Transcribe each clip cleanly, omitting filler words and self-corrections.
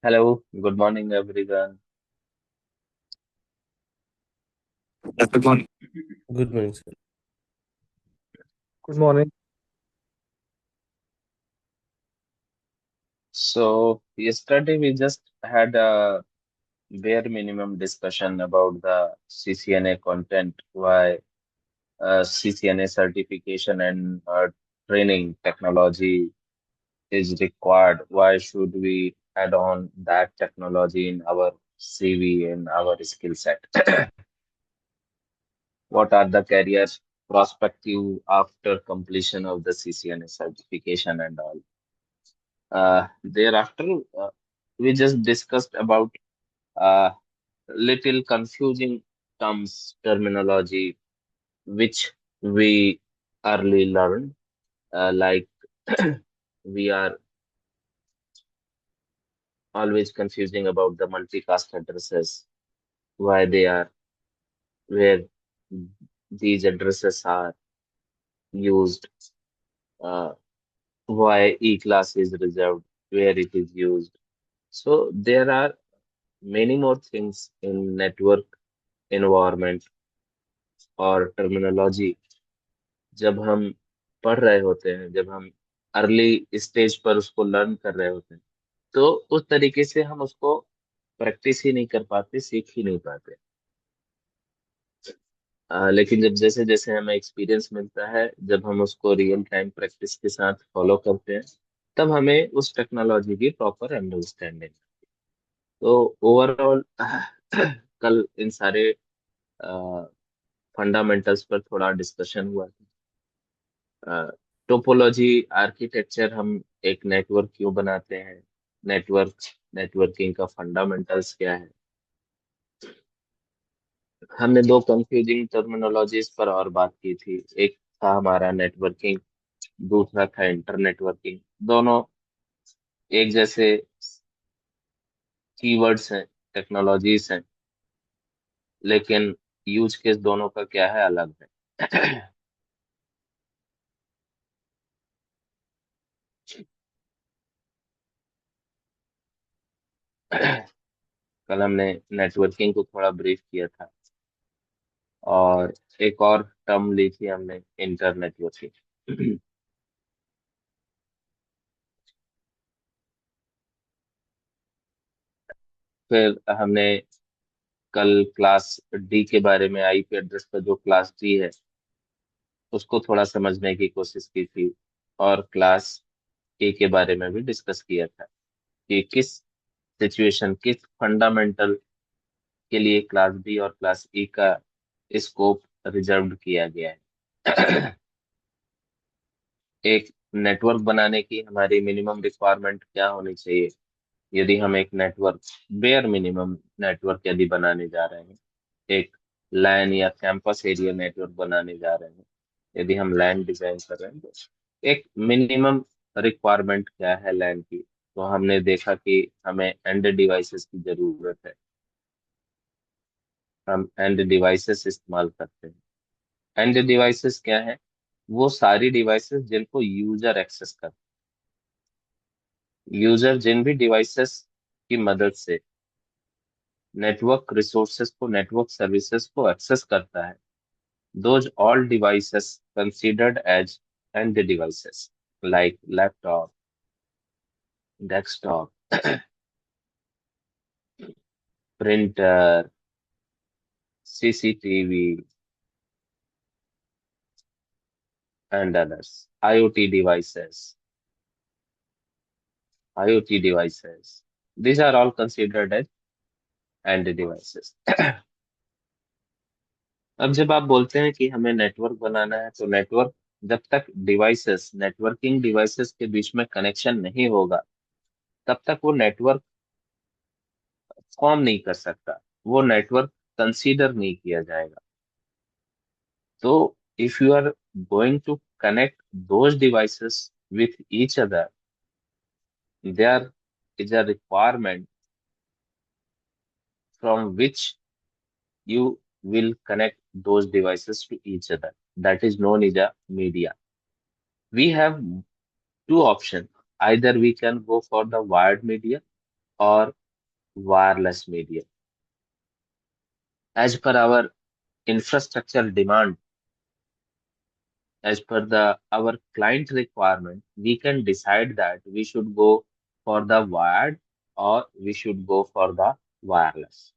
Hello, good morning, everyone. Yes, good morning. Good morning, sir. Good morning. So, yesterday we just had a bare minimum discussion about the CCNA content, why CCNA certification and training technology is required. Why should we add on that technology in our CV and our skill set? What are the career prospective after completion of the CCNA certification and all? Thereafter, uh, we just discussed about uh, little confusing terms, terminology, which we early learned, like we are always confusing about the multicast addresses, why they are, where these addresses are used, uh, why E-class is reserved, where it is used. So there are many more things in network environment और terminology जब हम पढ़ रहे होते हैं, जब हम early stage पर उसको लर्न कर रहे होते हैं, तो उस तरीके से हम उसको प्रैक्टिस ही नहीं कर पाते, सीख ही नहीं पाते। लेकिन जब जैसे जैसे हमें एक्सपीरियंस मिलता है, जब हम उसको रियल टाइम प्रैक्टिस के साथ फॉलो करते हैं, तब हमें उस टेक्नोलॉजी की प्रॉपर अंडरस्टैंडिंग। तो ओवरऑल कल इन सारे फंडामेंटल्स पर थोड़ा डिस्कशन हुआ। टोपोलॉजी आर्किटेक्चर, हम एक नेटवर्क क्यों बनाते हैं, नेटवर्क नेटवर्किंग का फंडामेंटल्स क्या है। हमने दो कंफ्यूजिंग टर्मिनोलॉजीज पर और बात की थी। एक था हमारा नेटवर्किंग, दूसरा था इंटर नेटवर्किंग। दोनों एक जैसे कीवर्ड्स हैं, टेक्नोलॉजीज हैं, लेकिन यूज केस दोनों का क्या है, अलग है। कल हमने नेटवर्किंग को थोड़ा ब्रीफ किया था, और एक और टर्म ली थी हमने, इंटर नेटवर्किंग। फिर हमने कल क्लास डी के बारे में, आईपी एड्रेस का जो क्लास डी है, उसको थोड़ा समझने की कोशिश की थी। और क्लास ए के बारे में भी डिस्कस किया था कि किस सिचुएशन, किस फंडामेंटल के लिए क्लास बी और क्लास ई का स्कोप रिजर्व्ड किया गया है। एक नेटवर्क बनाने की हमारी मिनिमम रिक्वायरमेंट क्या होनी चाहिए, यदि हम एक नेटवर्क, बेयर मिनिमम नेटवर्क यदि बनाने जा रहे हैं, एक लैन या कैंपस एरिया नेटवर्क बनाने जा रहे हैं, यदि हम लैन डिजाइन कर रहे हैं, तो एक मिनिमम रिक्वायरमेंट क्या है लैन की। तो हमने देखा कि हमें एंड डिवाइसेस की जरूरत है। हम एंड डिवाइसेस इस्तेमाल करते हैं। एंड डिवाइसेस क्या है, वो सारी डिवाइसेस जिनको यूजर एक्सेस करते हैं। यूजर जिन भी डिवाइसेस की मदद से नेटवर्क रिसोर्सेज को, नेटवर्क सर्विसेज को एक्सेस करता है, those all devices considered as end devices like laptop, desktop, printer, CCTV, and others. IoT devices. These are all considered as end devices. अब जब आप बोलते हैं कि हमें नेटवर्क बनाना है, तो नेटवर्क, जब तक डिवाइसेस, नेटवर्किंग डिवाइसेस के बीच में कनेक्शन नहीं होगा, तब तक वो नेटवर्क फॉर्म नहीं कर सकता, वो नेटवर्क कंसीडर नहीं किया जाएगा। तो if you are going to connect those devices with each other, there is a requirement from which you will connect those devices to each other. That is known as a media. We have two options. Either we can go for the wired media, or wireless media. As per our infrastructure demand, as per the our client requirement, we can decide that we should go for the wired or we should go for the wireless.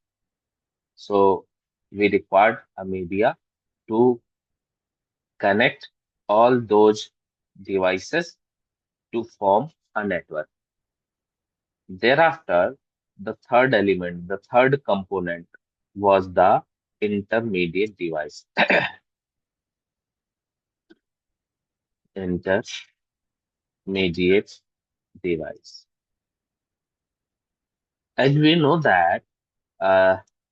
So we required a media to connect all those devices to form a network. Thereafter, the third element, the third component was the intermediate device. Intermediate device. As we know that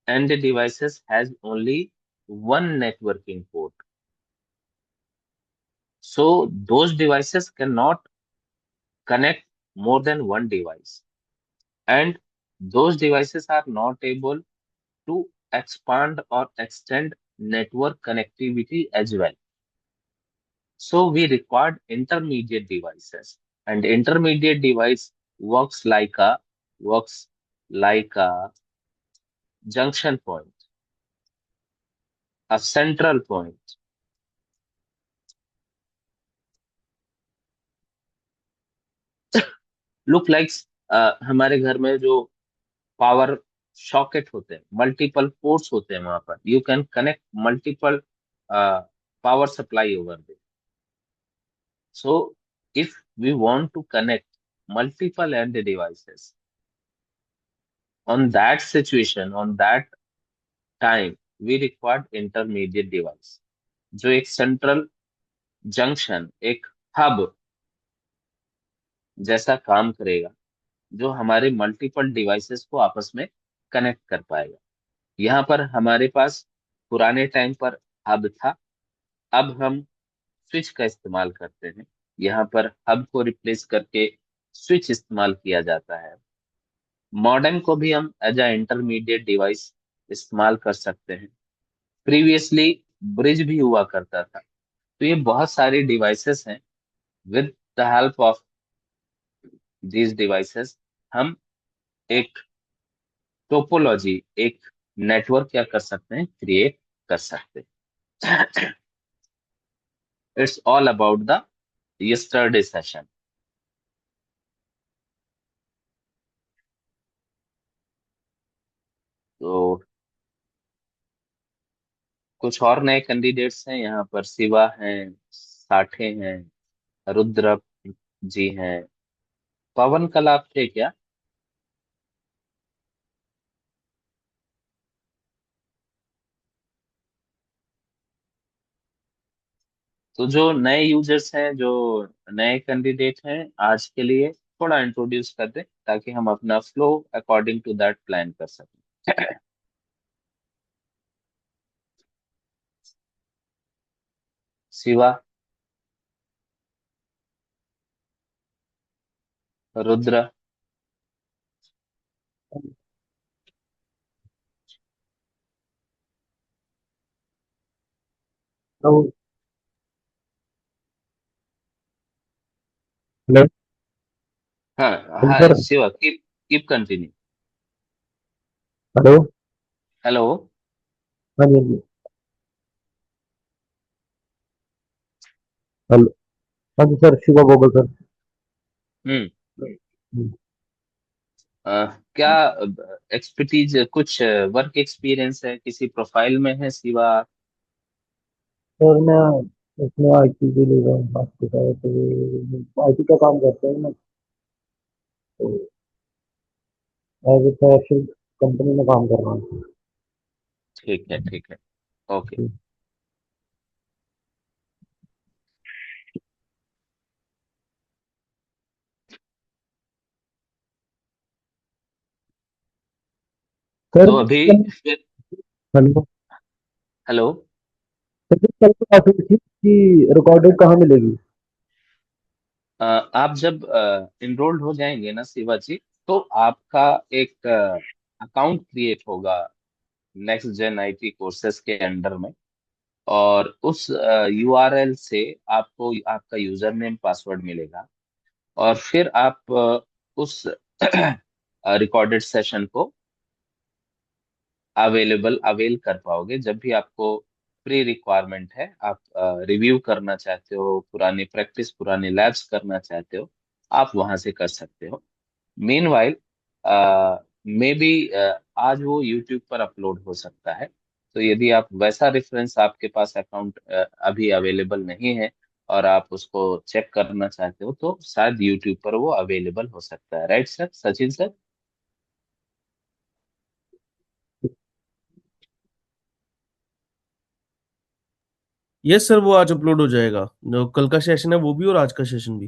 end devices has only one networking port. So those devices cannot connect more than one device. And those devices are not able to expand or extend network connectivity as well. So we required intermediate devices, and intermediate device works like a junction point, a central point. Look like हमारे घर में जो power socket होते हैं, multiple ports होते हैं, वहां पर you can connect multiple power supply over there. So if we want to connect multiple end devices, on that situation, on that time, we required intermediate device जो एक central junction, एक hub जैसा काम करेगा, जो हमारे मल्टीपल डिवाइसेस को आपस में कनेक्ट कर पाएगा. यहाँ पर हमारे पास पुराने टाइम पर हब था. अब हम स्विच का इस्तेमाल करते हैं. यहाँ पर हब को रिप्लेस करके स्विच इस्तेमाल किया जाता है. मॉडेम को भी हम एज अ इंटरमीडिएट डिवाइस इस्तेमाल कर सकते हैं. प्रीवियसली ब्रिज भी हुआ करता था. तो ये बहुत सारी डिवाइसेस हैं. With the help of these devices हम एक टोपोलॉजी, एक नेटवर्क क्या कर सकते हैं, क्रिएट कर सकते हैं. It's all about the yesterday session. तो कुछ और नए कैंडिडेट्स हैं यहाँ पर. शिवा हैं, साठे हैं, रुद्र जी हैं. पवन कल आप थे क्या? तो जो नए यूजर्स हैं, जो नए कैंडिडेट हैं, आज के लिए थोड़ा इंट्रोड्यूस कर दें ताकि हम अपना flow according to that plan कर सकें. शिवा, रुद्र. तो हेलो. हाँ. हाँ जी हाँ sir. Shiva, keep keep continue. Hello. Hello. हाँ जी, हाँ जी. हेलो. हाँ जी सर, शिवा गोगल सर. हम्म. हम्म. क्या एक्सपर्टीज, कुछ वर्क एक्सपीरियंस है, किसी प्रोफाइल में है शिवा? सर मैं इसमें आईटी के लिए आपके साथ आईटी का काम करते हैं ना. तो एज ए फ्रेशर कंपनी में काम कर रहा हूँ. ठीक है, ठीक है. ओके. सर तो अभी फिर. हेलो. हेलो. सर कल तो बात हुई थी कि रिकॉर्डेड कहाँ मिलेगी? आप जब इनरोल्ड हो जाएंगे ना शिवा जी, तो आपका एक अकाउंट क्रिएट होगा नेक्स्ट जेन आईटी कोर्सेज के अंडर में. और उस यूआरएल से आपको आपका यूजर नेम पासवर्ड मिलेगा. और फिर आप उस रिकॉर्डेड सेशन को अवेल कर पाओगे। जब भी आपको प्री रिक्वायरमेंट है, आप रिव्यू करना चाहते हो, पुरानी प्रैक्टिस, पुरानी लैब्स करना चाहते हो, आप वहां से कर सकते हो। मीनवाइल मे बी आज वो यूट्यूब पर अपलोड हो सकता है। तो यदि आप वैसा रेफरेंस, आपके पास अकाउंट अभी अवेलेबल नहीं है और आप उसको चेक करना चाहते हो, तो शायद यूट्यूब पर वो अवेलेबल हो सकता है। Right sir, Sachin sir? Yes sir, वो आज अपलोड हो जाएगा, जो कल का सेशन है वो भी और आज का सेशन भी।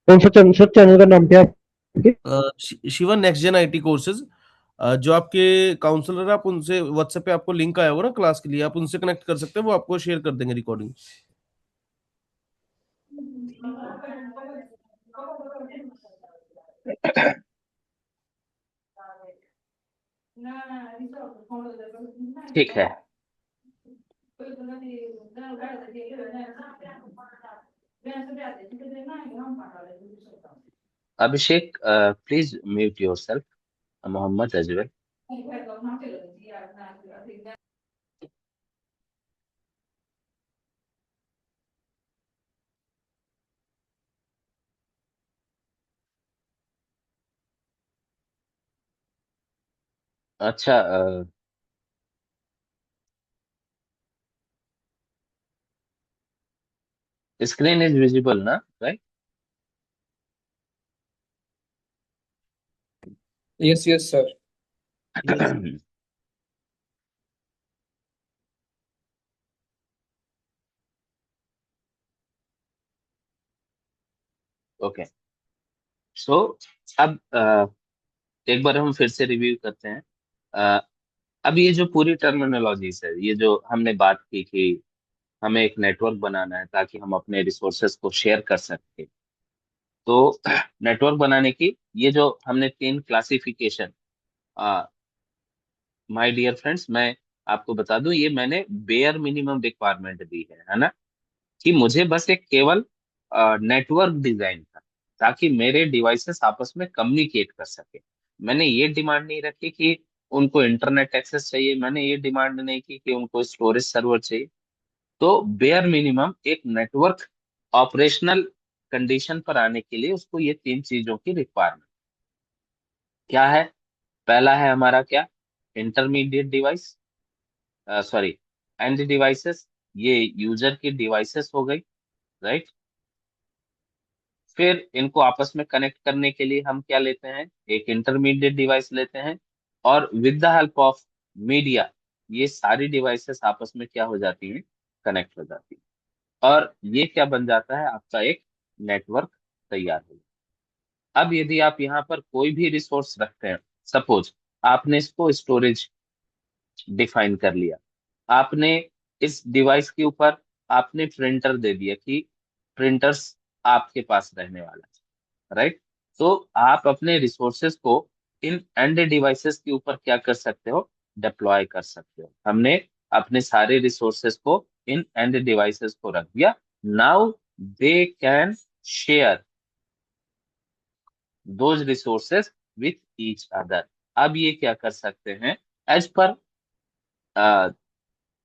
कौन सा चैनल सर, चैनल का नाम क्या है? Shiva next gen IT courses. जो आपके काउंसलर है, आप उनसे व्हाट्सएप पे आपको लिंक आया होगा ना क्लास के लिए, आप उनसे कनेक्ट कर सकते हैं, वो आपको शेयर कर देंगे रिकॉर्डिंग। ठीक है। Abhishek, please mute yourself. Mohammad Ajwal. अच्छा, स्क्रीन इज विजिबल ना, right? Yes, yes, sir. Yes. Okay. So अब एक बार हम फिर से रिव्यू करते हैं। अ, अब ये जो पूरी टर्मिनोलॉजीज है, ये जो हमने बात की कि हमें एक नेटवर्क बनाना है ताकि हम अपने रिसोर्सेज को शेयर कर सकें। तो नेटवर्क बनाने की ये जो हमने तीन क्लासिफिकेशन, माय डियर फ्रेंड्स, मैं आपको बता दूं, ये मैंने बेयर मिनिमम रिक्वायरमेंट दी है ना, कि मुझे बस एक केवल नेटवर्क डिजाइन था ताकि मेरे डिवाइसेस आपस में कम्युनिकेट कर सके। मैंने ये डिमांड नहीं रखी कि उनको इंटरनेट एक्सेस चाहिए, मैंने ये डिमांड नहीं की कि उनको स्टोरेज सर्वर चाहिए। तो बेयर मिनिमम एक नेटवर्क ऑपरेशनल कंडीशन पर आने के लिए उसको ये तीन चीजों की रिक्वायरमेंट क्या है? पहला है हमारा क्या? Intermediate device, sorry, end devices, ये यूजर की डिवाइसेस हो गई, राइट? फिर इनको आपस में कनेक्ट करने के लिए हम क्या लेते हैं? एक इंटरमीडिएट डिवाइस लेते हैं, और with the help of media ये सारी डिवाइसेस आपस में क्या हो जाती हैं? कनेक्ट हो जाती हैं। और ये क्या बन जाता है? आपका एक नेटवर्क तैयार हो जाता है। अब यदि आप यहाँ पर कोई भी रिसोर्स रखते हैं, सपोज आपने इसको स्टोरेज डिफाइन कर लिया, आपने इस डिवाइस के ऊपर आपने प्रिंटर दे दिया कि प्रिंटर्स आपके पास रहने वाला है, राइट? तो आप अपने रिसोर्सेज को इन एंड डिवाइसेस के ऊपर क्या कर सकते हो? डिप्लॉय कर सकते हो। हमने अपने सारे रिसोर्सेज को इन एंड डिवाइसेस को रख दिया। Now they can share those resources with each other. अब ये क्या कर सकते हैं? एज पर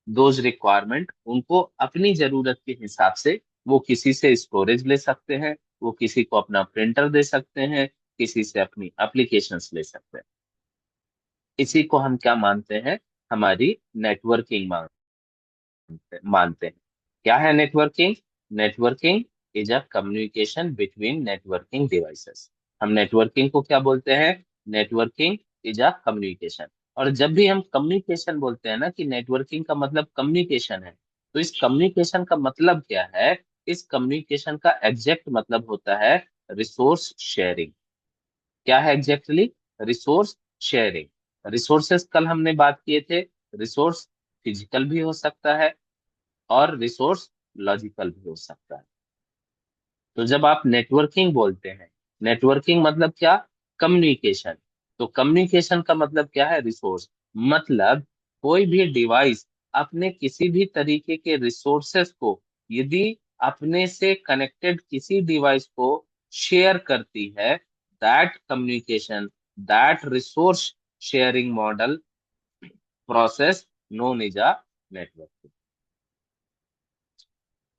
दोज रिक्वायरमेंट, उनको अपनी जरूरत के हिसाब से वो किसी से स्टोरेज ले सकते हैं, वो किसी को अपना प्रिंटर दे सकते हैं, किसी से अपनी एप्लीकेशंस ले सकते हैं। इसी को हम क्या मानते हैं? हमारी नेटवर्किंग मानते हैं। क्या है networking? Networking is a communication between networking devices. हम नेटवर्किंग को क्या बोलते हैं? Networking is a communication. और जब भी हम कम्युनिकेशन बोलते हैं ना कि नेटवर्किंग का मतलब कम्युनिकेशन है, तो इस कम्युनिकेशन का मतलब क्या है? इस कम्युनिकेशन का एग्जैक्ट मतलब होता है रिसोर्स शेयरिंग। क्या है एग्जैक्टली? Resource sharing. रिसोर्सेस कल हमने बात किए थे, रिसोर्स फिजिकल भी हो सकता है और रिसोर्स लॉजिकल भी हो सकता है। तो जब आप नेटवर्किंग बोलते हैं, नेटवर्किंग मतलब क्या? कम्युनिकेशन। तो कम्युनिकेशन का मतलब क्या है? रिसोर्स। मतलब कोई भी डिवाइस अपने किसी भी तरीके के रिसोर्सेस को यदि अपने से कनेक्टेड किसी डिवाइस को शेयर करती है, that communication, that resource sharing model process known as a networking.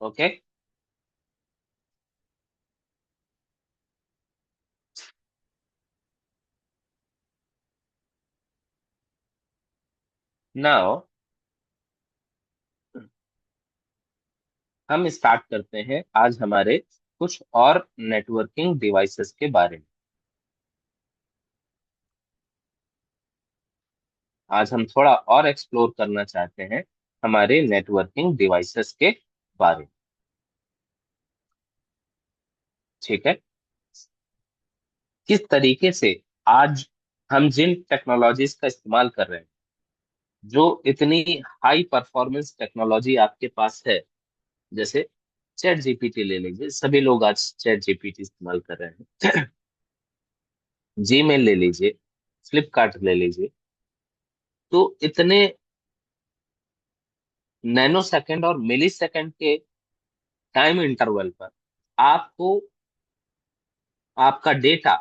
Okay. Now हम स्टार्ट करते हैं आज हमारे कुछ और नेटवर्किंग डिवाइसेस के बारे में। आज हम थोड़ा और एक्सप्लोर करना चाहते हैं हमारे नेटवर्किंग डिवाइसेस के बारे में। ठीक है। किस तरीके से आज हम जिन टेक्नोलॉजीज का इस्तेमाल कर रहे हैं, जो इतनी हाई परफॉर्मेंस टेक्नोलॉजी आपके पास है, जैसे चैट जीपीटी ले लीजिए, सभी लोग आज चैट जीपीटी इस्तेमाल कर रहे हैं। जीमेल ले लीजिए, फ्लिपकार्ट ले लीजिए, तो इतने नैनो सेकंड और मिली सेकंड के टाइम इंटरवल पर आपको आपका डेटा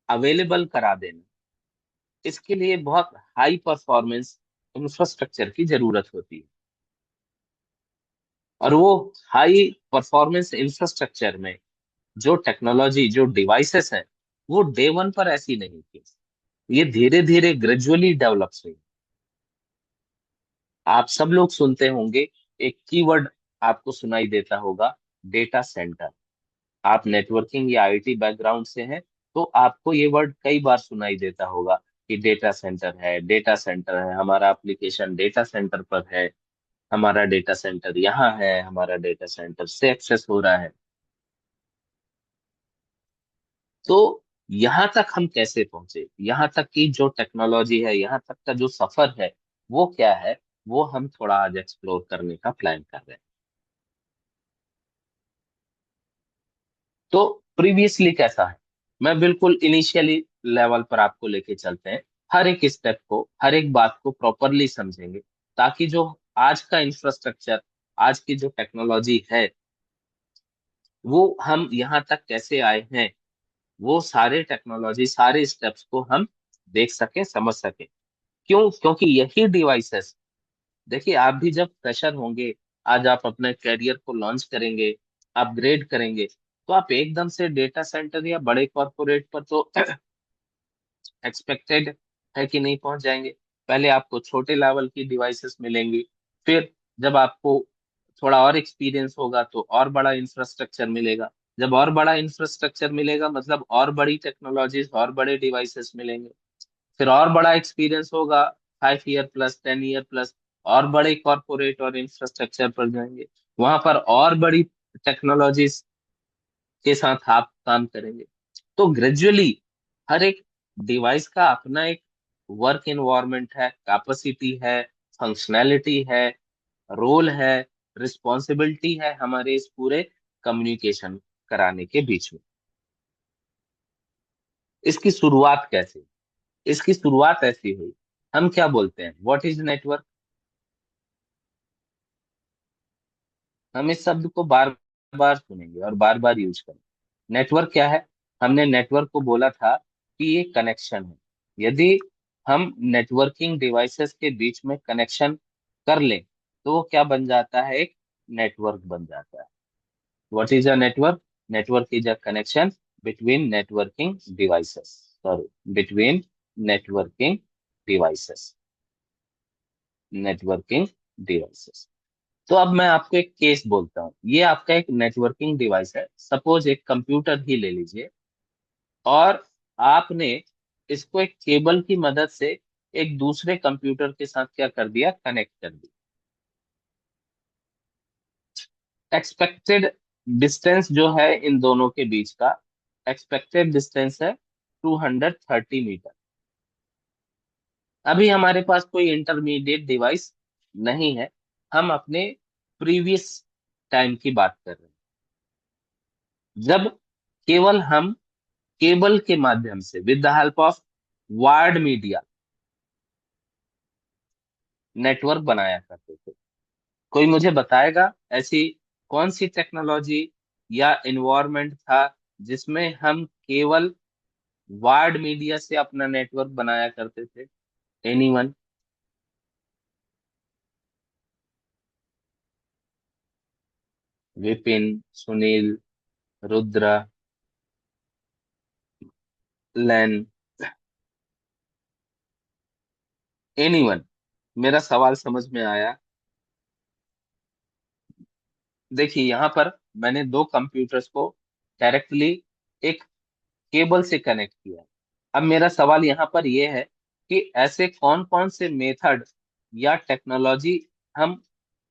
अवेलेबल करा देना, इसके लिए बहुत हाई परफॉर्मेंस इंफ्रास्ट्रक्चर की जरूरत होती है। और वो हाई परफॉर्मेंस इंफ्रास्ट्रक्चर में जो टेक्नोलॉजी, जो डिवाइसेस हैं, वो डे वन पर ऐसी नहीं थी। ये धीरे धीरे ग्रेजुअली डेवलप हुई। आप सब लोग सुनते होंगे, एक कीवर्ड आपको सुनाई देता होगा, डेटा सेंटर। आप नेटवर्किंग या आईटी बैकग्राउंड से हैं तो आपको ये वर्ड कई बार सुनाई देता होगा कि डेटा सेंटर है, डेटा सेंटर है, हमारा एप्लीकेशन डेटा सेंटर पर है, हमारा डेटा सेंटर यहाँ है, हमारा डेटा सेंटर से एक्सेस हो रहा है। तो यहाँ तक हम कैसे पहुंचे, यहाँ तक की जो टेक्नोलॉजी है, यहाँ तक का जो सफर है, वो क्या है, वो हम थोड़ा आज एक्सप्लोर करने का प्लान कर रहे हैं। तो प्रीवियसली कैसा है, मैं बिल्कुल इनिशियली लेवल पर आपको लेके चलते हैं। हर एक स्टेप को, हर एक बात को प्रॉपरली समझेंगे, ताकि जो आज का इंफ्रास्ट्रक्चर, आज की जो टेक्नोलॉजी है, वो हम यहाँ तक कैसे आए हैं, वो सारे टेक्नोलॉजी, सारे स्टेप्स को हम देख सकें, समझ सकें। क्यों? क्योंकि यही डिवाइसेस, देखिए आप भी जब फ्रेशर होंगे, आज आप अपने करियर को लॉन्च करेंगे, अपग्रेड करेंगे, तो आप एकदम से डेटा सेंटर या बड़े कॉर्पोरेट पर तो एक्सपेक्टेड है कि नहीं पहुंच जाएंगे। पहले आपको छोटे लेवल की डिवाइसेस मिलेंगी, फिर जब आपको थोड़ा और एक्सपीरियंस होगा तो और बड़ा इंफ्रास्ट्रक्चर मिलेगा। जब और बड़ा इंफ्रास्ट्रक्चर मिलेगा मतलब और बड़ी टेक्नोलॉजीज, और बड़े डिवाइसेस मिलेंगे। फिर और बड़ा एक्सपीरियंस होगा, 5 ईयर प्लस, 10 ईयर प्लस, और बड़े कॉर्पोरेट और इंफ्रास्ट्रक्चर पर जाएंगे, वहां पर और बड़ी टेक्नोलॉजीज के साथ आप काम करेंगे। तो ग्रेजुअली हर एक डिवाइस का अपना एक वर्क एनवायरनमेंट है, कैपेसिटी है, फंक्शनैलिटी है, रोल है, रिस्पॉन्सिबिलिटी है हमारे इस पूरे कम्युनिकेशन कराने के बीच में। इसकी शुरुआत कैसे? इसकी शुरुआत ऐसी हुई, हम क्या बोलते हैं, व्हाट इज नेटवर्क? हम इस शब्द को बार बार सुनेंगे और बार बार यूज करेंगे। नेटवर्क क्या है? हमने नेटवर्क को बोला था कि ये कनेक्शन है। यदि हम नेटवर्किंग डिवाइसेस के बीच में कनेक्शन कर लें तो वो क्या बन जाता है, एक नेटवर्क बन जाता है। What is a network? Network is a connection between networking devices, sorry, between networking devices, networking devices. तो अब मैं आपको एक केस बोलता हूँ, ये आपका एक नेटवर्किंग डिवाइस है। सपोज एक कंप्यूटर ही ले लीजिए, और आपने इसको एक केबल की मदद से एक दूसरे कंप्यूटर के साथ क्या कर दिया, कनेक्ट कर दिया। एक्सपेक्टेड डिस्टेंस जो है इन दोनों के बीच का, एक्सपेक्टेड डिस्टेंस है 230 मीटर। अभी हमारे पास कोई इंटरमीडिएट डिवाइस नहीं है, हम अपने प्रीवियस टाइम की बात कर रहे हैं, जब केवल हम केबल के माध्यम से, with the help of wired media, network बनाया करते थे। कोई मुझे बताएगा ऐसी कौन सी टेक्नोलॉजी या इन्वायरमेंट था जिसमें हम केवल वार्ड मीडिया से अपना नेटवर्क बनाया करते थे? एनीवन? विपिन, सुनील, रुद्रा, लेन, एनीवन? मेरा सवाल समझ में आया? देखिए यहाँ पर मैंने दो कंप्यूटर्स को डायरेक्टली एक केबल से कनेक्ट किया। अब मेरा सवाल यहाँ पर यह है कि ऐसे कौन कौन से मेथड या टेक्नोलॉजी हम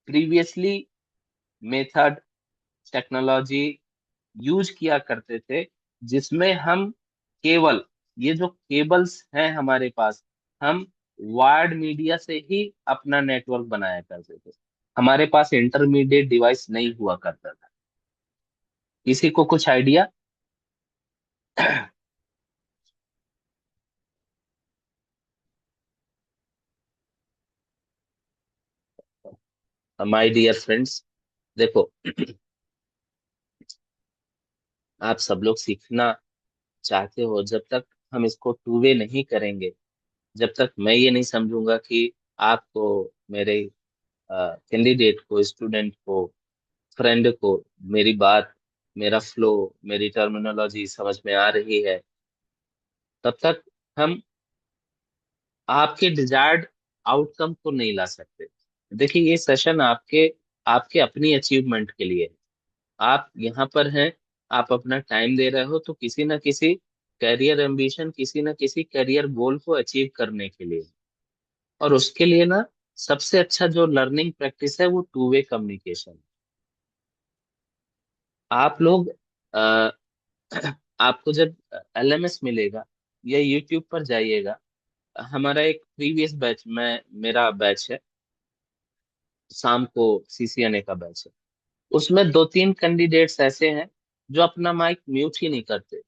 प्रीवियसली मेथड टेक्नोलॉजी यूज किया करते थे, जिसमें हम केवल, ये जो केबल्स हैं हमारे पास, हम वायर्ड मीडिया से ही अपना नेटवर्क बनाया करते थे। हमारे पास इंटरमीडिएट डिवाइस नहीं हुआ करता था। किसी को कुछ आइडिया? माय डियर फ्रेंड्स, देखो, आप सब लोग सीखना चाहते हो, जब तक हम इसको टू वे नहीं करेंगे, जब तक मैं ये नहीं समझूंगा कि आपको, मेरे कैंडिडेट को, स्टूडेंट को, फ्रेंड को मेरी बात, मेरा फ्लो, मेरी टर्मिनोलॉजी समझ में आ रही है, तब तक हम आपके डिजायर्ड आउटकम को नहीं ला सकते। देखिए ये सेशन आपके आपके अपनी अचीवमेंट के लिए है। आप यहाँ पर हैं, आप अपना टाइम दे रहे हो तो किसी ना किसी करियर एम्बिशन, किसी ना किसी करियर गोल को अचीव करने के लिए। और उसके लिए ना, सबसे अच्छा जो लर्निंग प्रैक्टिस है वो टू वे कम्युनिकेशन। आप लोग अ, आपको जब एलएमएस मिलेगा या यूट्यूब पर जाइएगा, हमारा एक प्रीवियस बैच में, मेरा बैच है, शाम को सीसीएनए का बैच है, उसमें दो तीन कैंडिडेट्स ऐसे हैं जो अपना माइक म्यूट ही नहीं करते,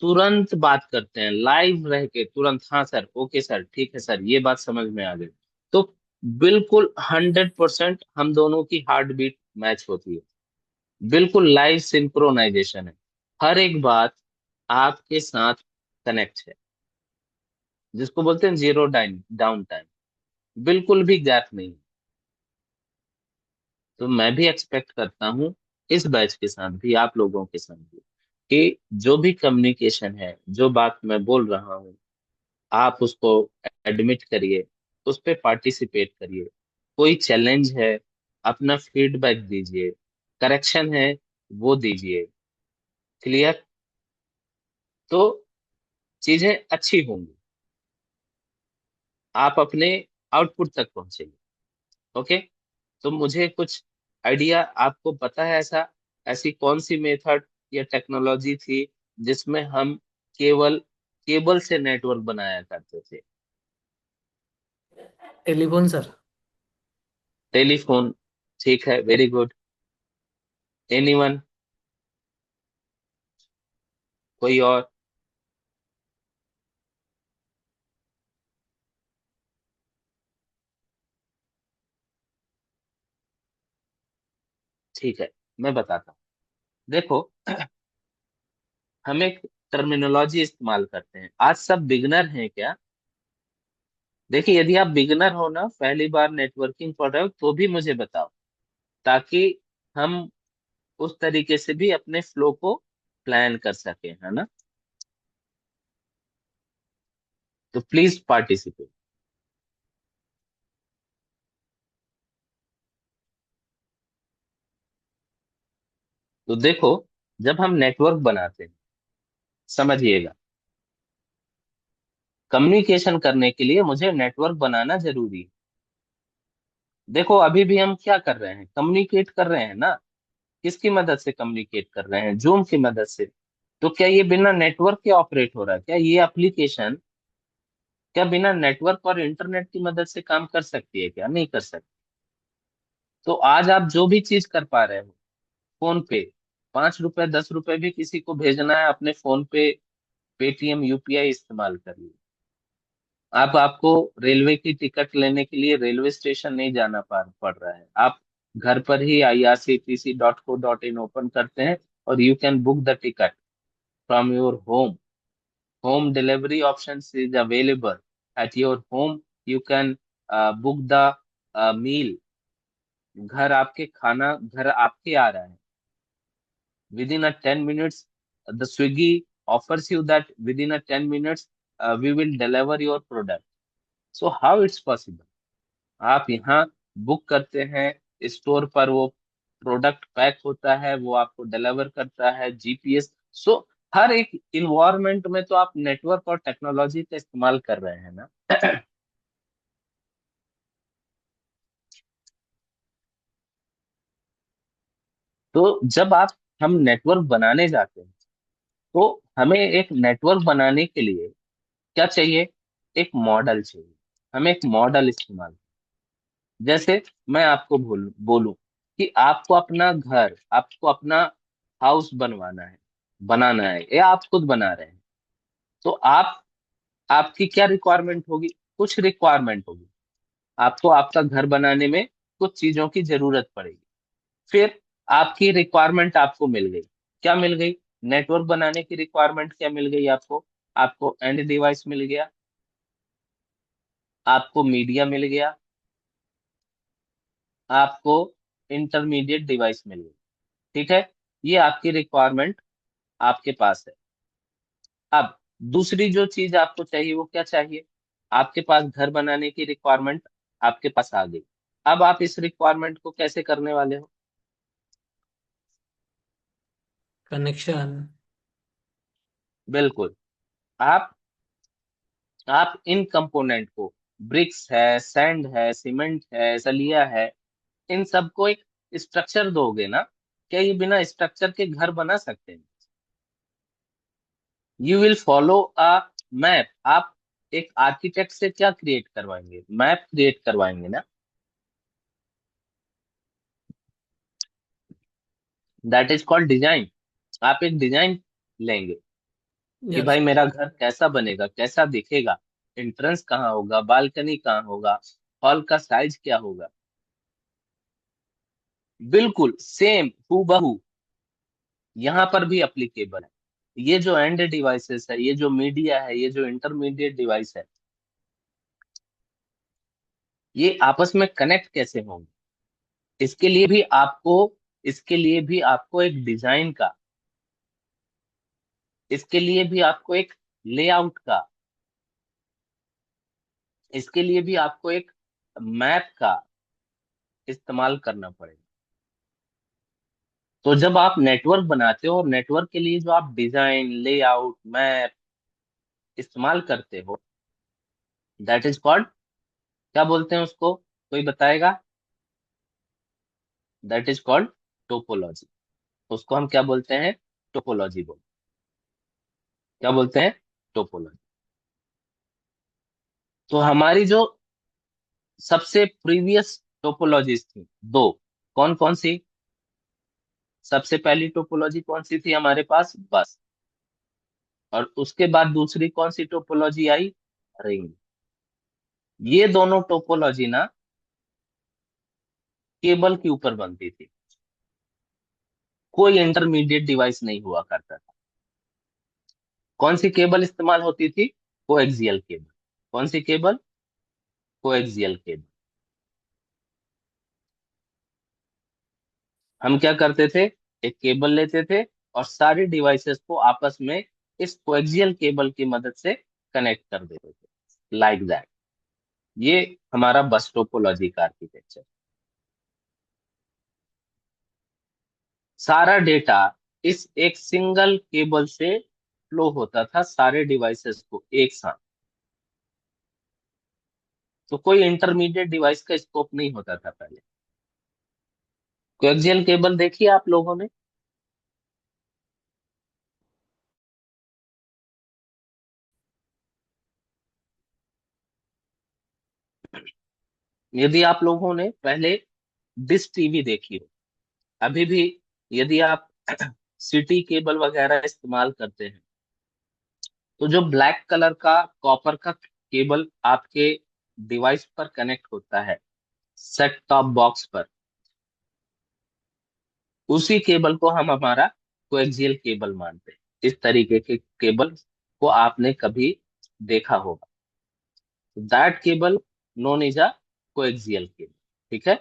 तुरंत बात करते हैं लाइव रह के, तुरंत हाँ सर, ओके सर, ठीक है सर, ये बात समझ में आ गई। तो बिल्कुल 100% हम दोनों की हार्ट बीट मैच होती है, बिल्कुल लाइव सिंक्रोनाइजेशन है, हर एक बात आपके साथ कनेक्ट है, जिसको बोलते हैं जीरो डाउन टाइम, बिल्कुल भी गैप नहीं। तो मैं भी एक्सपेक्ट करता हूँ इस बैच के साथ भी, आप लोगों के साथ भी, कि जो भी कम्युनिकेशन है, जो बात मैं बोल रहा हूँ, आप उसको एडमिट करिए, उस पर पार्टिसिपेट करिए। कोई चैलेंज है, अपना फीडबैक दीजिए, करेक्शन है वो दीजिए। क्लियर? तो चीजें अच्छी होंगी, आप अपने आउटपुट तक पहुंचेंगे। ओके? तो मुझे कुछ आइडिया, आपको पता है ऐसा, ऐसी कौन सी मेथड या टेक्नोलॉजी थी जिसमें हम केवल केबल से नेटवर्क बनाया करते थे? Telephone sir. टेलीफोन? ठीक है, वेरी गुड। एनीवन? कोई और? ठीक है, मैं बताता हूँ। देखो, हम एक टर्मिनोलॉजी इस्तेमाल करते हैं। आज सब बिगनर हैं क्या? देखिए, यदि आप बिगनर हो ना, पहली बार नेटवर्किंग पढ़ रहे हो, तो भी मुझे बताओ, ताकि हम उस तरीके से भी अपने फ्लो को प्लान कर सके, है ना? तो प्लीज पार्टिसिपेट। तो देखो, जब हम नेटवर्क बनाते हैं, समझिएगा, कम्युनिकेशन करने के लिए मुझे नेटवर्क बनाना जरूरी है। देखो अभी भी हम क्या कर रहे हैं, कम्युनिकेट कर रहे हैं ना। किसकी मदद से कम्युनिकेट कर रहे हैं? जूम की मदद से। तो क्या ये बिना नेटवर्क के ऑपरेट हो रहा है? क्या ये एप्लीकेशन, क्या बिना नेटवर्क और इंटरनेट की मदद से काम कर सकती है? क्या नहीं कर सकती? तो आज आप जो भी चीज कर पा रहे हो, फोन पे 5 रुपए 10 रुपए भी किसी को भेजना है, अपने फोन पे पेटीएम यूपीआई इस्तेमाल करिए। आप आपको रेलवे की टिकट लेने के लिए रेलवे स्टेशन नहीं जाना पड़ रहा है, आप घर पर ही irctc.co.in ओपन करते हैं और you can book the ticket from your home. home delivery options is available at your home. You can book the meal. घर आपके आ रहा है within a 10 minutes. The Swiggy offers you that within a 10 minutes we will deliver your product. So how it's possible? आप यहाँ book करते हैं, store पर वो प्रोडक्ट पैक होता है, वो आपको डिलीवर करता है, जीपीएस। सो हर एक इन्वायरमेंट में तो आप नेटवर्क और टेक्नोलॉजी का इस्तेमाल कर रहे हैं ना। तो जब हम नेटवर्क बनाने जाते हैं, तो हमें एक नेटवर्क बनाने के लिए क्या चाहिए? एक मॉडल चाहिए। हमें एक मॉडल इस्तेमाल, जैसे मैं आपको बोलूं कि आपको अपना हाउस बनाना है, या आप खुद बना रहे हैं। तो आपकी क्या रिक्वायरमेंट होगी? कुछ रिक्वायरमेंट होगी। आपको आपका घर बनाने में कुछ चीजों की जरूरत पड़ेगी। फिर आपकी रिक्वायरमेंट आपको मिल गई। क्या मिल गई? नेटवर्क बनाने की रिक्वायरमेंट क्या मिल गई आपको? आपको एंड डिवाइस मिल गया, आपको मीडिया मिल गया, आपको इंटरमीडिएट डिवाइस मिल गई। ठीक है, ये आपकी रिक्वायरमेंट आपके पास है। अब दूसरी जो चीज आपको चाहिए वो क्या चाहिए? आपके पास घर बनाने की रिक्वायरमेंट आपके पास आ गई। अब आप इस रिक्वायरमेंट को कैसे करने वाले हो? कनेक्शन। बिल्कुल। आप आप इन कंपोनेंट को, ब्रिक्स है, सैंड है, सीमेंट है, सलिया है, इन सबको एक स्ट्रक्चर दोगे ना। क्या ये बिना स्ट्रक्चर के घर बना सकते हैं? You will follow a map. आप एक आर्किटेक्ट से क्या क्रिएट करवाएंगे? मैप क्रिएट करवाएंगे ना। That is called design. आप एक डिजाइन लेंगे कि यस। भाई मेरा घर कैसा बनेगा, कैसा दिखेगा, एंट्रेंस कहाँ होगा, बालकनी कहाँ होगा, हॉल का साइज क्या होगा। बिल्कुल सेम हूबहू यहाँ पर भी एप्लीकेबल है। ये जो एंड डिवाइसेस है, ये जो मीडिया है, ये जो इंटरमीडिएट डिवाइस है, ये आपस में कनेक्ट कैसे होंगे? इसके लिए भी आपको इसके लिए भी आपको एक डिजाइन का, इसके लिए भी आपको एक लेआउट का, इसके लिए भी आपको एक मैप का इस्तेमाल करना पड़ेगा। तो जब आप नेटवर्क बनाते हो, और नेटवर्क के लिए जो आप डिजाइन, लेआउट, मैप इस्तेमाल करते हो, दैट इज कॉल्ड, क्या बोलते हैं उसको? कोई बताएगा? That is called topology. उसको हम क्या बोलते हैं? टोपोलॉजी बोलते क्या बोलते हैं? टोपोलॉजी। तो हमारी जो सबसे प्रीवियस टोपोलॉजीज थी दो, कौन कौन सी? सबसे पहली टोपोलॉजी कौन सी थी हमारे पास? बस। और उसके बाद दूसरी कौन सी टोपोलॉजी आई? रिंग। ये दोनों टोपोलॉजी ना केबल के ऊपर बनती थी। कोई इंटरमीडिएट डिवाइस नहीं हुआ करता था। कौन सी केबल इस्तेमाल होती थी? Coaxial cable. कौन सी केबल? Coaxial cable. हम क्या करते थे? एक केबल लेते थे और सारी डिवाइसेस को आपस में इस कोएक्सियल केबल की मदद से कनेक्ट कर देते थे, लाइक दैट। ये हमारा बस टोपोलॉजी का आर्किटेक्चर। सारा डेटा इस एक सिंगल केबल से फ्लो होता था सारे डिवाइसेस को एक साथ। तो कोई इंटरमीडिएट डिवाइस का स्कोप नहीं होता था पहले। कोएक्सियल केबल देखी आप लोगों ने? यदि आप लोगों ने पहले डिश टीवी देखी हो, अभी भी यदि आप सिटी केबल वगैरह इस्तेमाल करते हैं, तो जो ब्लैक कलर का कॉपर का केबल आपके डिवाइस पर कनेक्ट होता है सेट टॉप बॉक्स पर, उसी केबल को हम हमारा कोएक्सियल केबल मानते हैं। इस तरीके के केबल को आपने कभी देखा होगा। That cable known is a coaxial cable. ठीक है।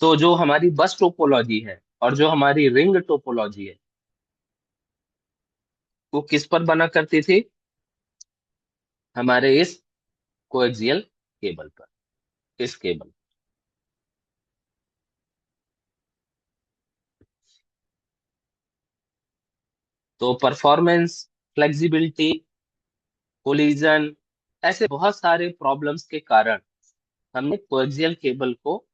तो जो हमारी बस टोपोलॉजी है और जो हमारी रिंग टोपोलॉजी है वो किस पर बना करती थी? हमारे इस कोएक्सियल केबल पर, इस केबल। तो परफॉर्मेंस, फ्लेक्सिबिलिटी, कोलिजन, ऐसे बहुत सारे प्रॉब्लम्स के कारण हमने कोएक्सियल केबल को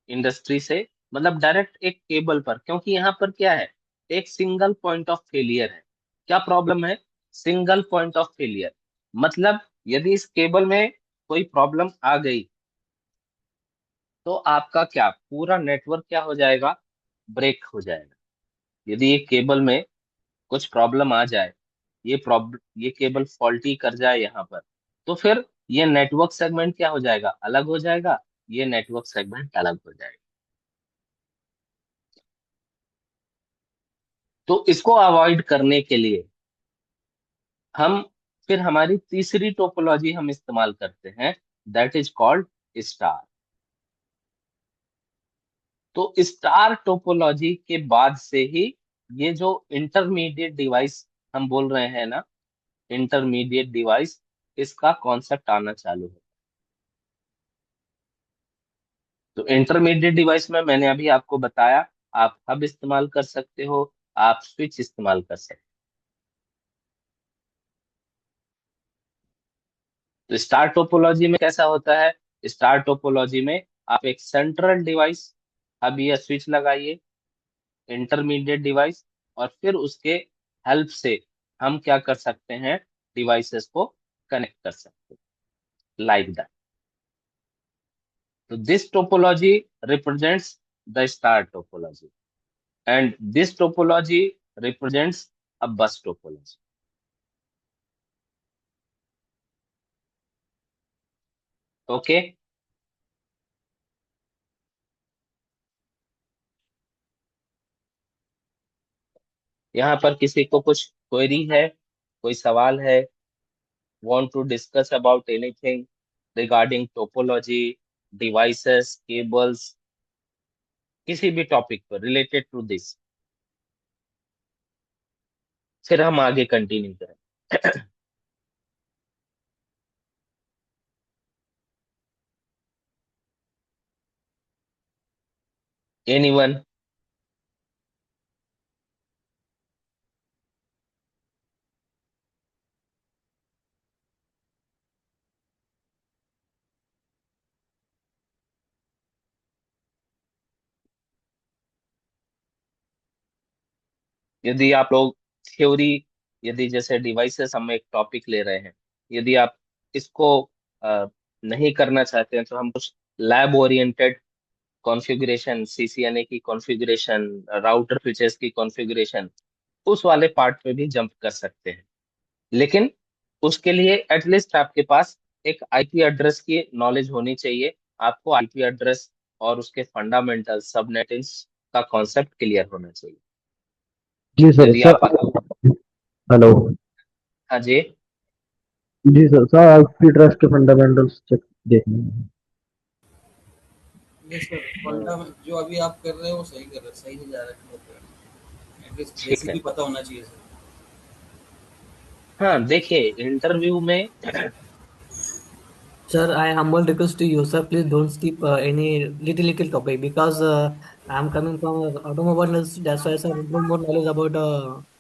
इंडस्ट्री से, मतलब डायरेक्ट एक केबल पर, क्योंकि यहाँ पर क्या है, एक सिंगल पॉइंट ऑफ फेलियर है। क्या प्रॉब्लम है? Single point of failure. मतलब यदि इस केबल में कोई प्रॉब्लम आ गई तो आपका क्या पूरा नेटवर्क क्या हो जाएगा? ब्रेक हो जाएगा। यदि ये केबल में कुछ प्रॉब्लम आ जाए, ये केबल फॉल्टी कर जाए यहाँ पर, तो फिर ये नेटवर्क सेगमेंट क्या हो जाएगा? अलग हो जाएगा। ये नेटवर्क सेगमेंट अलग हो जाएगा। तो इसको अवॉइड करने के लिए हम फिर हमारी तीसरी टोपोलॉजी हम इस्तेमाल करते हैं, दैट इज कॉल्ड स्टार। तो स्टार टोपोलॉजी के बाद से ही ये जो इंटरमीडिएट डिवाइस हम बोल रहे हैं ना, इंटरमीडिएट डिवाइस, इसका कॉन्सेप्ट आना चालू है। तो इंटरमीडिएट डिवाइस में मैंने अभी आपको बताया, आप हब इस्तेमाल कर सकते हो, आप स्विच इस्तेमाल कर सकते हो। तो स्टार टोपोलॉजी में कैसा होता है? स्टार टोपोलॉजी में आप एक सेंट्रल डिवाइस, हब या स्विच लगाइए, इंटरमीडिएट डिवाइस, और फिर उसके हेल्प से हम क्या कर सकते हैं? डिवाइसेस को कनेक्ट कर सकते हैं, लाइक दैट। तो this topology represents the star topology, and this topology represents a bus topology. Okay. यहाँ पर किसी को कुछ क्वेरी है, कोई सवाल है, want to discuss about anything regarding topology, devices, cables, किसी भी टॉपिक पर रिलेटेड टू दिस, फिर हम आगे कंटिन्यू करें। एनीवन? यदि आप लोग थ्योरी, यदि जैसे डिवाइसेस हम एक टॉपिक ले रहे हैं, यदि आप इसको अ, नहीं करना चाहते हैं तो हम कुछ लैब ओरिएंटेड कॉन्फ़िगरेशन, सीसीएनए की कॉन्फ़िगरेशन, राउटर फीचर्स की कॉन्फ़िगरेशन, उस वाले पार्ट पे भी जंप कर सकते हैं। लेकिन उसके लिए एटलीस्ट आपके पास एक आईपी एड्रेस की नॉलेज होनी चाहिए। आपको आईपी एड्रेस और उसके फंडामेंटल सबनेटिंग्स का कॉन्सेप्ट क्लियर होना चाहिए। जी सर। यदि सर आप, हेलो। हाँ जी, जी सर, सर आईपी एड्रेस के फंडामेंटल्स चेक देखने हैं। यस सर, हाँ, फंडा जो अभी आप कर रहे हो वो सही कर रहे हो, सही से जा रहे हो। एटलीस्ट ठीक बेसिक है। भी पता होना चाहिए सर। हाँ देखिए, इंटरव्यू में Sir, I humble request to you, sir. Please don't skip any little topic because I'm coming from automobile industry. That's why, sir, little more knowledge about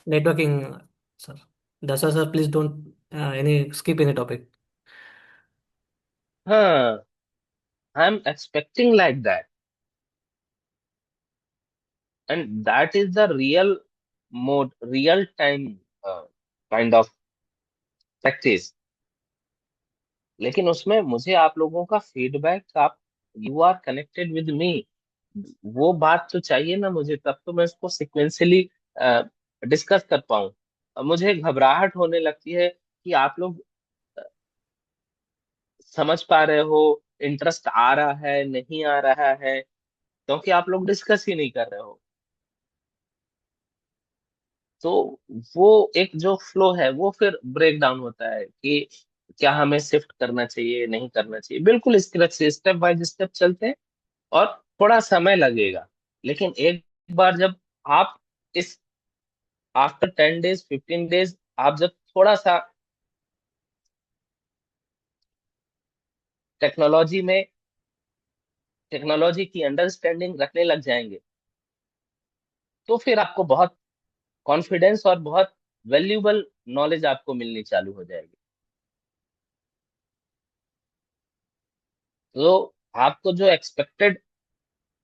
networking, sir. That's why, sir. Please don't any skip any topic. हाँ, I am expecting like that, and that is the real mode, real time kind of practice. लेकिन उसमें मुझे आप लोगों का feedback, आप, you are connected with me, वो बात तो चाहिए ना मुझे, तब तो मैं इसको सिक्वेंशियली डिस्कस कर पाऊं। मुझे घबराहट होने लगती है कि आप लोग समझ पा रहे हो, इंटरेस्ट आ रहा है नहीं आ रहा है, क्योंकि आप लोग डिस्कस ही नहीं कर रहे हो। तो वो एक जो फ्लो है वो फिर ब्रेक डाउन होता है कि क्या हमें शिफ्ट करना चाहिए, नहीं करना चाहिए। बिल्कुल इस तरह से स्टेप बाय स्टेप चलते हैं और थोड़ा समय लगेगा, लेकिन एक बार जब आप इस आफ्टर 10 डेज 15 डेज आप जब थोड़ा सा टेक्नोलॉजी में टेक्नोलॉजी की अंडरस्टैंडिंग रखने लग जाएंगे, तो फिर आपको बहुत कॉन्फिडेंस और बहुत वैल्यूबल नॉलेज आपको मिलनी चालू हो जाएगी। तो आपको जो एक्सपेक्टेड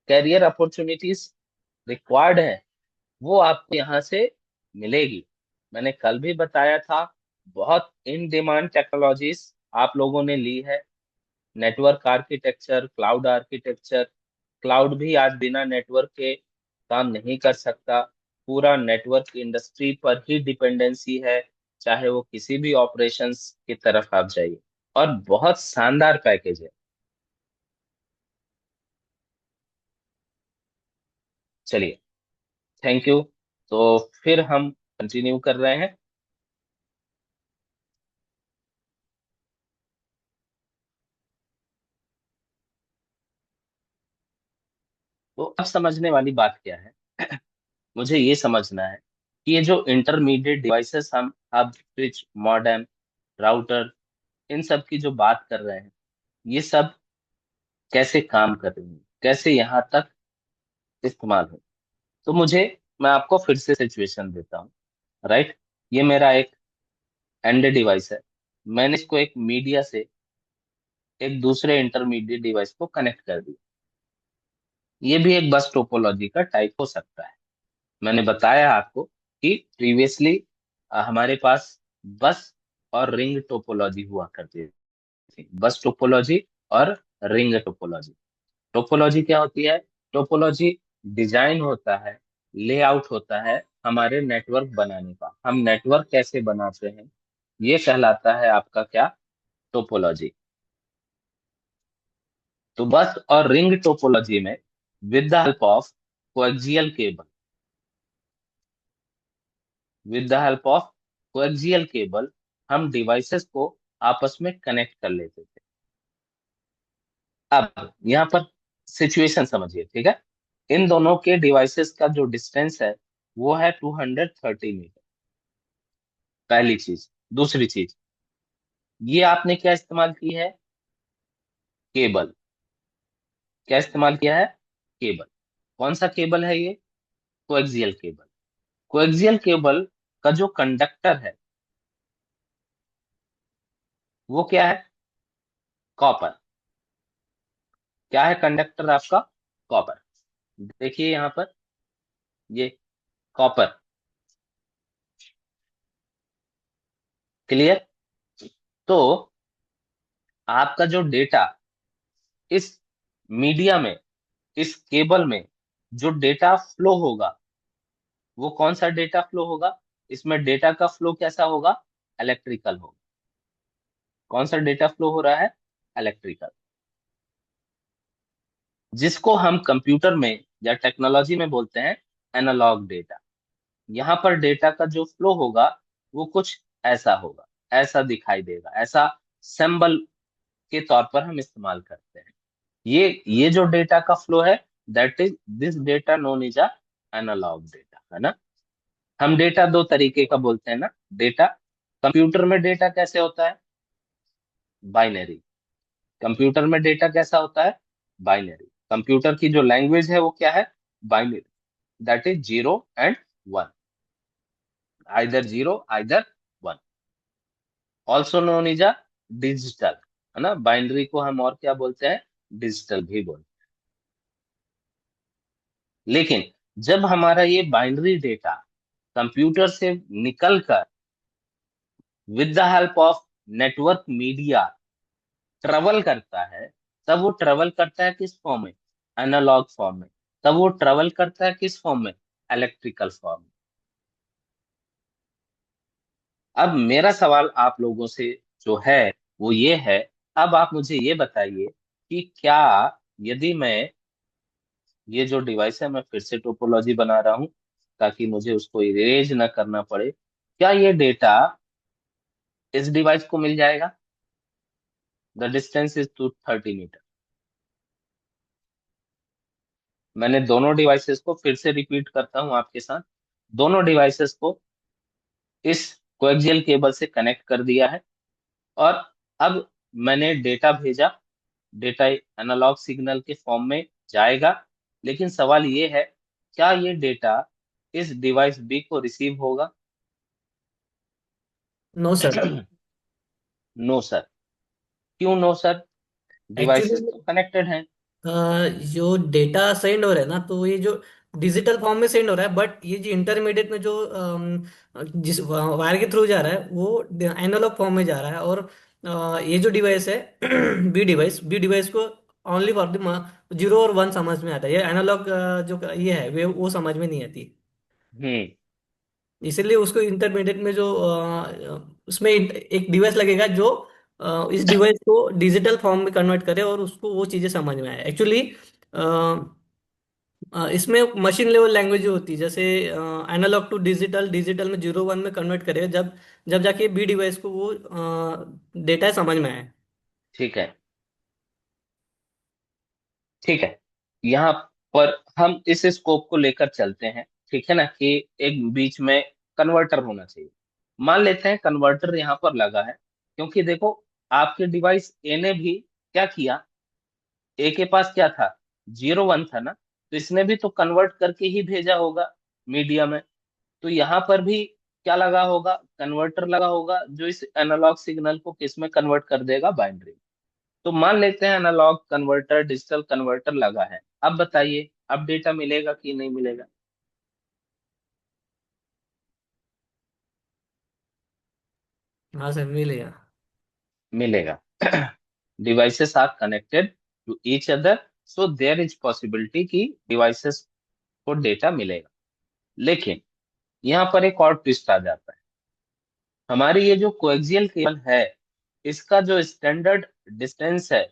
कैरियर अपॉर्चुनिटीज रिक्वायर्ड है वो आपको यहाँ से मिलेगी। मैंने कल भी बताया था, बहुत इन डिमांड टेक्नोलॉजीज आप लोगों ने ली है। Network architecture, cloud architecture. Cloud भी आज बिना नेटवर्क के काम नहीं कर सकता। पूरा नेटवर्क इंडस्ट्री पर ही डिपेंडेंसी है, चाहे वो किसी भी ऑपरेशंस की तरफ आप जाइए। और बहुत शानदार पैकेज है। चलिए, थैंक यू। तो फिर हम कंटिन्यू कर रहे हैं। तो अब समझने वाली बात क्या है, मुझे ये समझना है कि ये जो इंटरमीडिएट डिवाइसेस हम अब स्विच, मॉडेम, राउटर, इन सब की जो बात कर रहे हैं, ये सब कैसे काम कर रही है, कैसे यहाँ तक इस्तेमाल हो। तो मैं आपको फिर से सिचुएशन देता हूँ। राइट, ये मेरा एक एंड डिवाइस है। मैंने इसको एक मीडिया से एक दूसरे इंटरमीडिएट डिवाइस को कनेक्ट कर दिया। ये भी एक बस टोपोलॉजी का टाइप हो सकता है। मैंने बताया आपको कि प्रीवियसली हमारे पास बस और रिंग टोपोलॉजी हुआ करती थी। बस टोपोलॉजी और रिंग टोपोलॉजी। टोपोलॉजी क्या होती है? टोपोलॉजी डिजाइन होता है, लेआउट होता है हमारे नेटवर्क बनाने का। हम नेटवर्क कैसे बनाते हैं, ये कहलाता है आपका क्या? टोपोलॉजी। तो बस और रिंग टोपोलॉजी में with the help of coaxial cable with the help of coaxial cable हम डिवाइसेस को आपस में कनेक्ट कर लेते थे। अब यहाँ पर सिचुएशन समझिए, ठीक है? इन दोनों के डिवाइसेस का जो डिस्टेंस है वो है 230 मीटर। पहली चीज। दूसरी चीज, ये आपने क्या इस्तेमाल की है? केबल। क्या इस्तेमाल किया है? केबल। कौन सा केबल है ये? Coaxial cable. कोएक्सियल केबल का जो कंडक्टर है वो क्या है? कॉपर। क्या है कंडक्टर आपका? कॉपर। देखिए यहाँ पर, ये कॉपर। क्लियर? तो आपका जो डेटा इस मीडिया में, इस केबल में जो डेटा फ्लो होगा, वो कौन सा डेटा फ्लो होगा? इसमें डेटा का फ्लो कैसा होगा? इलेक्ट्रिकल होगा। कौन सा डेटा फ्लो हो रहा है? इलेक्ट्रिकल। जिसको हम कंप्यूटर में या टेक्नोलॉजी में बोलते हैं एनालॉग डेटा। यहाँ पर डेटा का जो फ्लो होगा वो कुछ ऐसा होगा, ऐसा दिखाई देगा, ऐसा सिंबल के तौर पर हम इस्तेमाल करते हैं। ये जो डेटा का फ्लो है, that is this data known is a analog data, है ना? हम डेटा दो तरीके का बोलते हैं ना। डेटा, कंप्यूटर में डेटा कैसे होता है? बाइनरी। कंप्यूटर में डेटा कैसा होता है? बाइनरी। कंप्यूटर की जो लैंग्वेज है वो क्या है? Binary. That is 0 and 1, either 0 either 1। Also known is a digital, है ना? बाइनरी को हम और क्या बोलते हैं? डिजिटल भी बोलते हैं। लेकिन जब हमारा ये बाइनरी डेटा कंप्यूटर से निकलकर with the help of network media travel करता है, तब वो ट्रेवल करता है किस फॉर्म में? एनालॉग फॉर्म में। तब वो ट्रेवल करता है किस फॉर्म में? इलेक्ट्रिकल फॉर्म में। अब मेरा सवाल आप लोगों से जो है वो ये है, अब आप मुझे ये बताइए कि क्या, यदि मैं ये जो डिवाइस है मैं फिर से टोपोलॉजी बना रहा हूँ, ताकि मुझे उसको इरेज ना करना पड़े, क्या ये डेटा इस डिवाइस को मिल जाएगा? The distance is 230 metre. मैंने दोनों डिवाइसेस को फिर से रिपीट करता हूं आपके साथ। दोनों डिवाइसेस को इस कोएक्सियल केबल से कनेक्ट कर दिया है, और अब मैंने डेटा भेजा। डेटा एनालॉग सिग्नल के फॉर्म में जाएगा, लेकिन सवाल ये है, क्या ये डेटा इस डिवाइस बी को रिसीव होगा? No sir. No sir. क्यों नो सर? डिवाइसेस एक्चुअली तो कनेक्टेड हैं। जो डेटा सेंड हो रहा है ना, तो ये जो डिजिटल फॉर्म में सेंड हो रहा है, बट ये जो इंटरमीडिएट में जो जिस वायर के थ्रू जा रहा है वो एनालॉग फॉर्म में जा रहा है। और ये जो डिवाइस है बी डिवाइस को ओनली फॉर द जीरो और वन समझ में आता है। ये एनालॉग जो ये है वो समझ में नहीं आती। हम्म। इसलिए उसको इंटरमीडिएट में जो उसमें एक डिवाइस लगेगा जो इस डिवाइस को डिजिटल फॉर्म में कन्वर्ट करे और उसको वो चीज़ें समझ में आए। एक्चुअली इसमें मशीन लेवल लैंग्वेज होती है, जैसे एनालॉग टू डिजिटल, डिजिटल में जीरो वन में कन्वर्ट करेगा, जब जब जाके बी डिवाइस को वो डेटा समझ में आए। ठीक है, ठीक है। यहाँ पर हम इस स्कोप को लेकर चलते हैं, ठीक है ना, कि एक बीच में कन्वर्टर होना चाहिए। मान लेते हैं कन्वर्टर यहाँ पर लगा है, क्योंकि देखो, आपके डिवाइस ए ने भी क्या किया, ए के पास क्या था, 0 1 था ना, तो इसने भी तो कन्वर्ट करके ही भेजा होगा मीडिया में। तो यहाँ पर भी क्या लगा होगा, कन्वर्टर लगा होगा, जो इस एनालॉग सिग्नल को किस में कन्वर्ट कर देगा, बाइनरी। तो मान लेते हैं एनालॉग कन्वर्टर, डिजिटल कन्वर्टर लगा है। अब बताइए, अब डेटा मिलेगा कि नहीं मिलेगा? हाँ सर, मिलेगा। मिलेगा। Devices are connected to each other, so there is possibility कि डिवाइसेस को डेटा मिलेगा। लेकिन यहाँ पर एक और ट्विस्ट आ जाता है। हमारी ये जो कोएक्सियल केबल है, इसका जो स्टैंडर्ड डिस्टेंस है,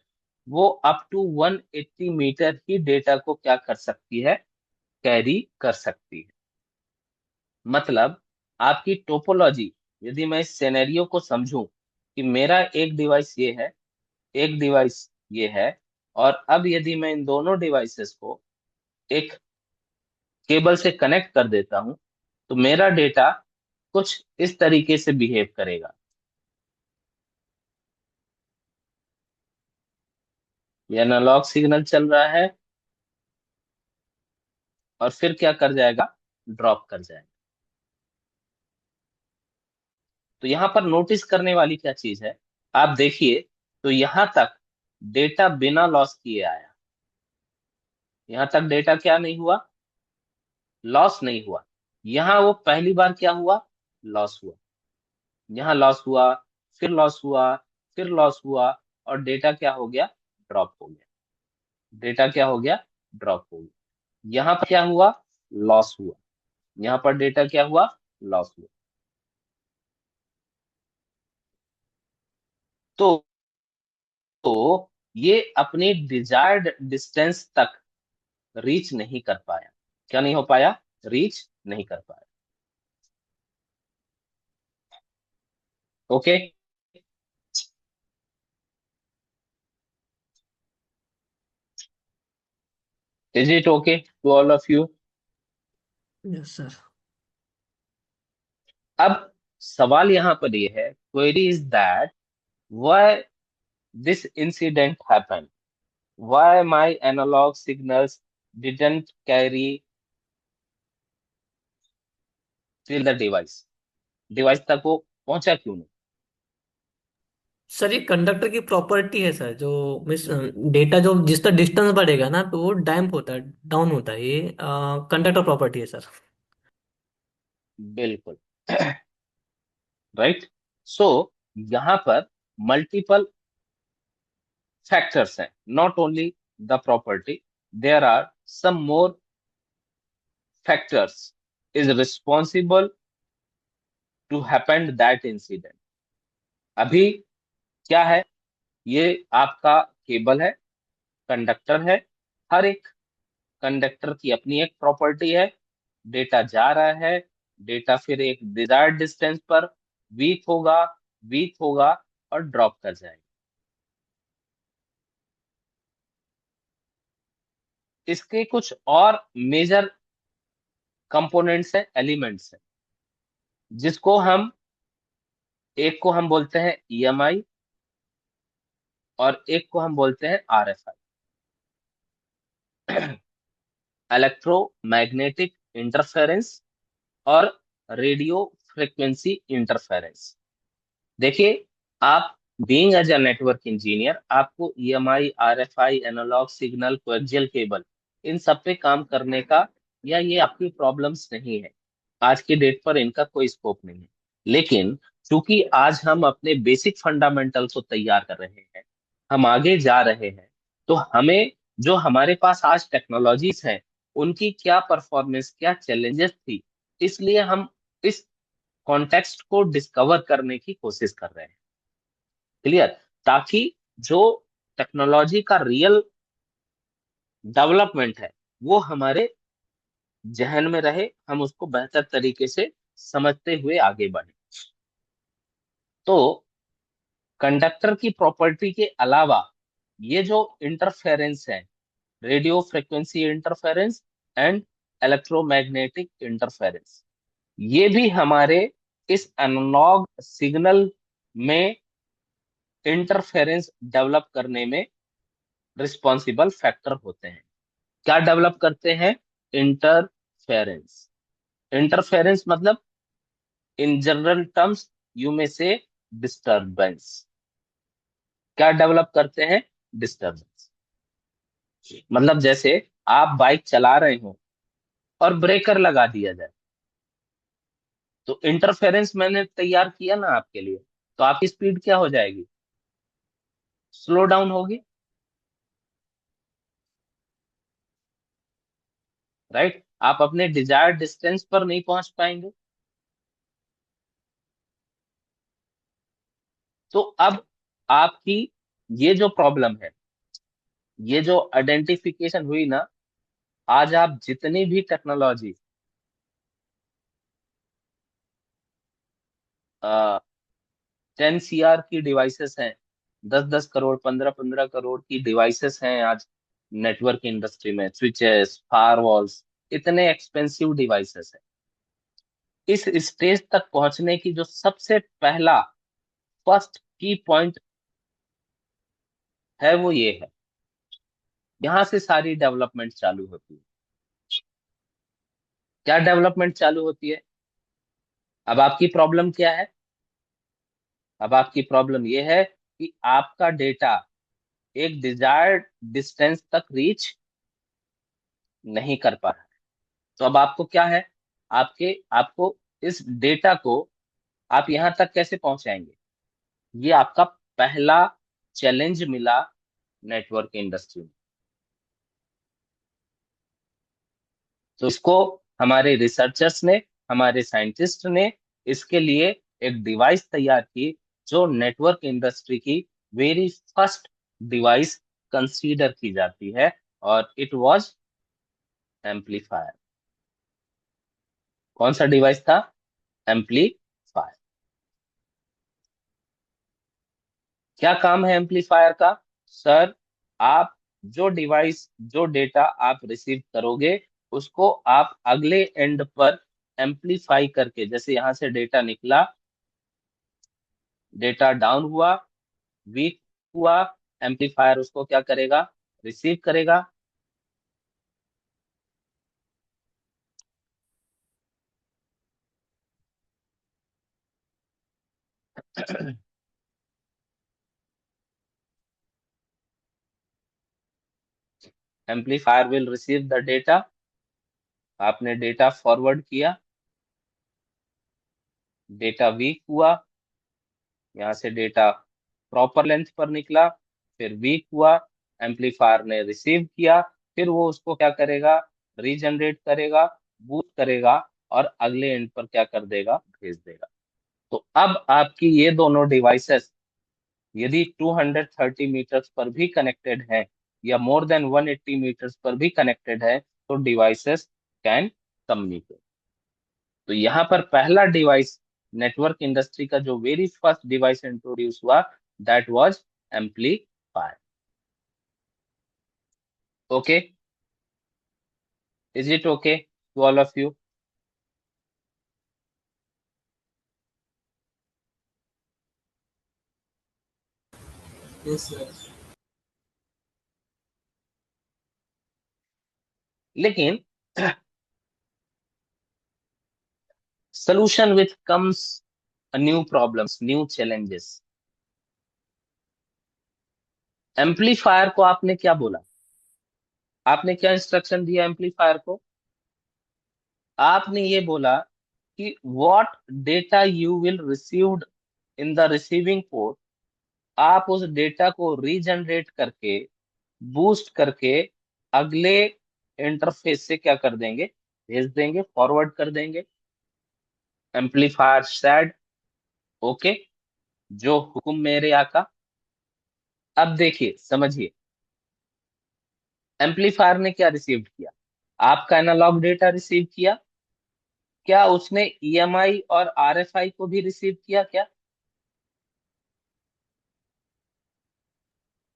वो अप टू 180 मीटर ही डेटा को क्या कर सकती है, कैरी कर सकती है। मतलब आपकी टोपोलॉजी, यदि मैं इस सिनेरियो को समझूं कि मेरा एक डिवाइस ये है, एक डिवाइस ये है, और अब यदि मैं इन दोनों डिवाइसेस को एक केबल से कनेक्ट कर देता हूं, तो मेरा डेटा कुछ इस तरीके से बिहेव करेगा। ये एनालॉग सिग्नल चल रहा है, और फिर क्या कर जाएगा, ड्रॉप कर जाएगा। तो यहां पर नोटिस करने वाली क्या चीज है, आप देखिए, तो यहां तक डेटा बिना लॉस किए आया। यहां तक डेटा क्या नहीं हुआ, लॉस नहीं हुआ। यहां वो पहली बार क्या हुआ, लॉस हुआ। यहाँ लॉस हुआ, फिर लॉस हुआ, फिर लॉस हुआ, और डेटा क्या हो गया, ड्रॉप हो गया। डेटा क्या हो गया, ड्रॉप हो गया। यहाँ पर क्या हुआ, लॉस हुआ। यहाँ पर डेटा क्या हुआ, लॉस हुआ। तो ये अपनी डिजायर्ड डिस्टेंस तक रीच नहीं कर पाया। क्या नहीं हो पाया, रीच नहीं कर पाया। Okay, is it okay to all of you? Yes sir. अब सवाल यहाँ पर ये है, query is that why this incident happened, why my analog signals didn't carry till the device. Device तक वो पहुंचा क्यों नहीं? सर ये कंडक्टर की प्रॉपर्टी है सर, जो मिस डेटा जो जिसका डिस्टेंस बढ़ेगा ना, तो वो डैम्प होता है, डाउन होता है। ये कंडक्टर प्रॉपर्टी है सर। बिल्कुल। राइट। सो यहाँ पर मल्टीपल फैक्टर्स हैं, not only the property, there are some more factors is responsible to happen that incident। अभी क्या है, ये आपका केबल है, कंडक्टर है। हर एक कंडक्टर की अपनी एक प्रॉपर्टी है, डेटा जा रहा है, डेटा फिर एक डिजायर्ड डिस्टेंस पर वीक होगा, वीक होगा और ड्रॉप कर जाएगा। इसके कुछ और मेजर कंपोनेंट्स हैं, एलिमेंट्स हैं, जिसको हम, एक को हम बोलते हैं ईएमआई और एक को हम बोलते हैं आरएफआई, इलेक्ट्रोमैग्नेटिक इंटरफेरेंस और रेडियो फ्रिक्वेंसी इंटरफेरेंस। देखिए, आप being as a network engineer, आपको EMI, RFI, analog signal, coaxial cable, इन सब पे काम करने का, या ये आपकी प्रॉब्लम्स नहीं है, आज की डेट पर इनका कोई स्कोप नहीं है। लेकिन चूंकि आज हम अपने बेसिक फंडामेंटल को तैयार कर रहे हैं, हम आगे जा रहे हैं, तो हमें, जो हमारे पास आज टेक्नोलॉजीज हैं, उनकी क्या परफॉर्मेंस, क्या चैलेंजेस थी, इसलिए हम इस कॉन्टेक्स्ट को डिस्कवर करने की कोशिश कर रहे हैं। क्लियर? ताकि जो टेक्नोलॉजी का रियल डेवलपमेंट है वो हमारे जहन में रहे, हम उसको बेहतर तरीके से समझते हुए आगे बढ़े। तो कंडक्टर की प्रॉपर्टी के अलावा ये जो इंटरफेरेंस है, radio frequency interference and electromagnetic interference, ये भी हमारे इस एनालॉग सिग्नल में इंटरफेरेंस डेवलप करने में रिस्पॉन्सिबल फैक्टर होते हैं। क्या डेवलप करते हैं? इंटरफेरेंस। इंटरफेरेंस मतलब, इन जनरल टर्म्स यू में से डिस्टरबेंस। क्या डेवलप करते हैं? डिस्टरबेंस। मतलब जैसे आप बाइक चला रहे हो और ब्रेकर लगा दिया जाए, तो इंटरफेरेंस मैंने तैयार किया ना आपके लिए, तो आपकी स्पीड क्या हो जाएगी? स्लो डाउन होगी, राइट? आप अपने डिजायर्ड डिस्टेंस पर नहीं पहुंच पाएंगे। तो अब आपकी ये जो प्रॉब्लम है, ये जो आइडेंटिफिकेशन हुई ना, आज आप जितनी भी टेक्नोलॉजी 10 CR की डिवाइसेस हैं, 10-10 करोड़, 15-15 करोड़ की डिवाइसेस हैं आज नेटवर्क इंडस्ट्री में, स्विचेस, फायरवॉल्स, इतने एक्सपेंसिव डिवाइसेस हैं। इस स्टेज तक पहुंचने की जो सबसे पहला, फर्स्ट की पॉइंट है, वो ये है, यहां से सारी डेवलपमेंट चालू होती है। क्या डेवलपमेंट चालू होती है? अब आपकी प्रॉब्लम क्या है? अब आपकी प्रॉब्लम ये है कि आपका डेटा एक डिजायर्ड डिस्टेंस तक रीच नहीं कर पा रहा है। तो अब आपको क्या है, आपको इस डेटा को आप यहां तक कैसे पहुंचाएंगे? ये आपका पहला चैलेंज मिला नेटवर्क इंडस्ट्री में। तो इसको हमारे रिसर्चर्स ने, हमारे साइंटिस्ट ने इसके लिए एक डिवाइस तैयार की, जो नेटवर्क इंडस्ट्री की वेरी फर्स्ट डिवाइस कंसीडर की जाती है, और इट वाज एम्पलीफायर। कौन सा डिवाइस था? एम्पलीफायर। क्या काम है एम्पलीफायर का? सर, आप जो डिवाइस, जो डेटा आप रिसीव करोगे, उसको आप अगले एंड पर एम्पलीफाई करके, जैसे यहां से डेटा निकला, डेटा डाउन हुआ, वीक हुआ, एम्पलीफायर उसको क्या करेगा? रिसीव करेगा। Amplifier will receive the data. आपने डेटा फॉरवर्ड किया, डेटा वीक हुआ, यहाँ से डेटा प्रॉपर लेंथ पर निकला, फिर वीक हुआ, एम्पलीफायर ने रिसीव किया, फिर वो उसको क्या करेगा? रीजनरेट करेगा, बूस्ट करेगा, और अगले एंड पर क्या कर देगा? भेज देगा। तो अब आपकी ये दोनों डिवाइसेस यदि 230 मीटर्स पर भी कनेक्टेड है, या मोर देन 180 मीटर्स पर भी कनेक्टेड है, तो डिवाइसेस कैन कम्युनिकेट। तो यहाँ पर पहला डिवाइस नेटवर्क इंडस्ट्री का जो वेरी फर्स्ट डिवाइस इंट्रोड्यूस हुआ, that was amplifier. Okay, is it okay to all of you? Yes, sir. लेकिन solution with comes a new problems, new challenges। Amplifier को आपने क्या बोला? आपने क्या इंस्ट्रक्शन दिया एम्पलीफायर को? आपने ये बोला कि what data you will received in the receiving port, आप उस डेटा को रीजनरेट करके, बूस्ट करके अगले इंटरफेस से क्या कर देंगे? भेज देंगे, फॉरवर्ड कर देंगे। एम्पलीफायर सेड ओके, जो हुक्म मेरे आका। अब देखिए, समझिए, एम्पलीफायर ने क्या रिसीव किया? आपका एनालॉग डेटा रिसीव किया। क्या उसने ईएमआई और आरएफआई को भी रिसीव किया क्या?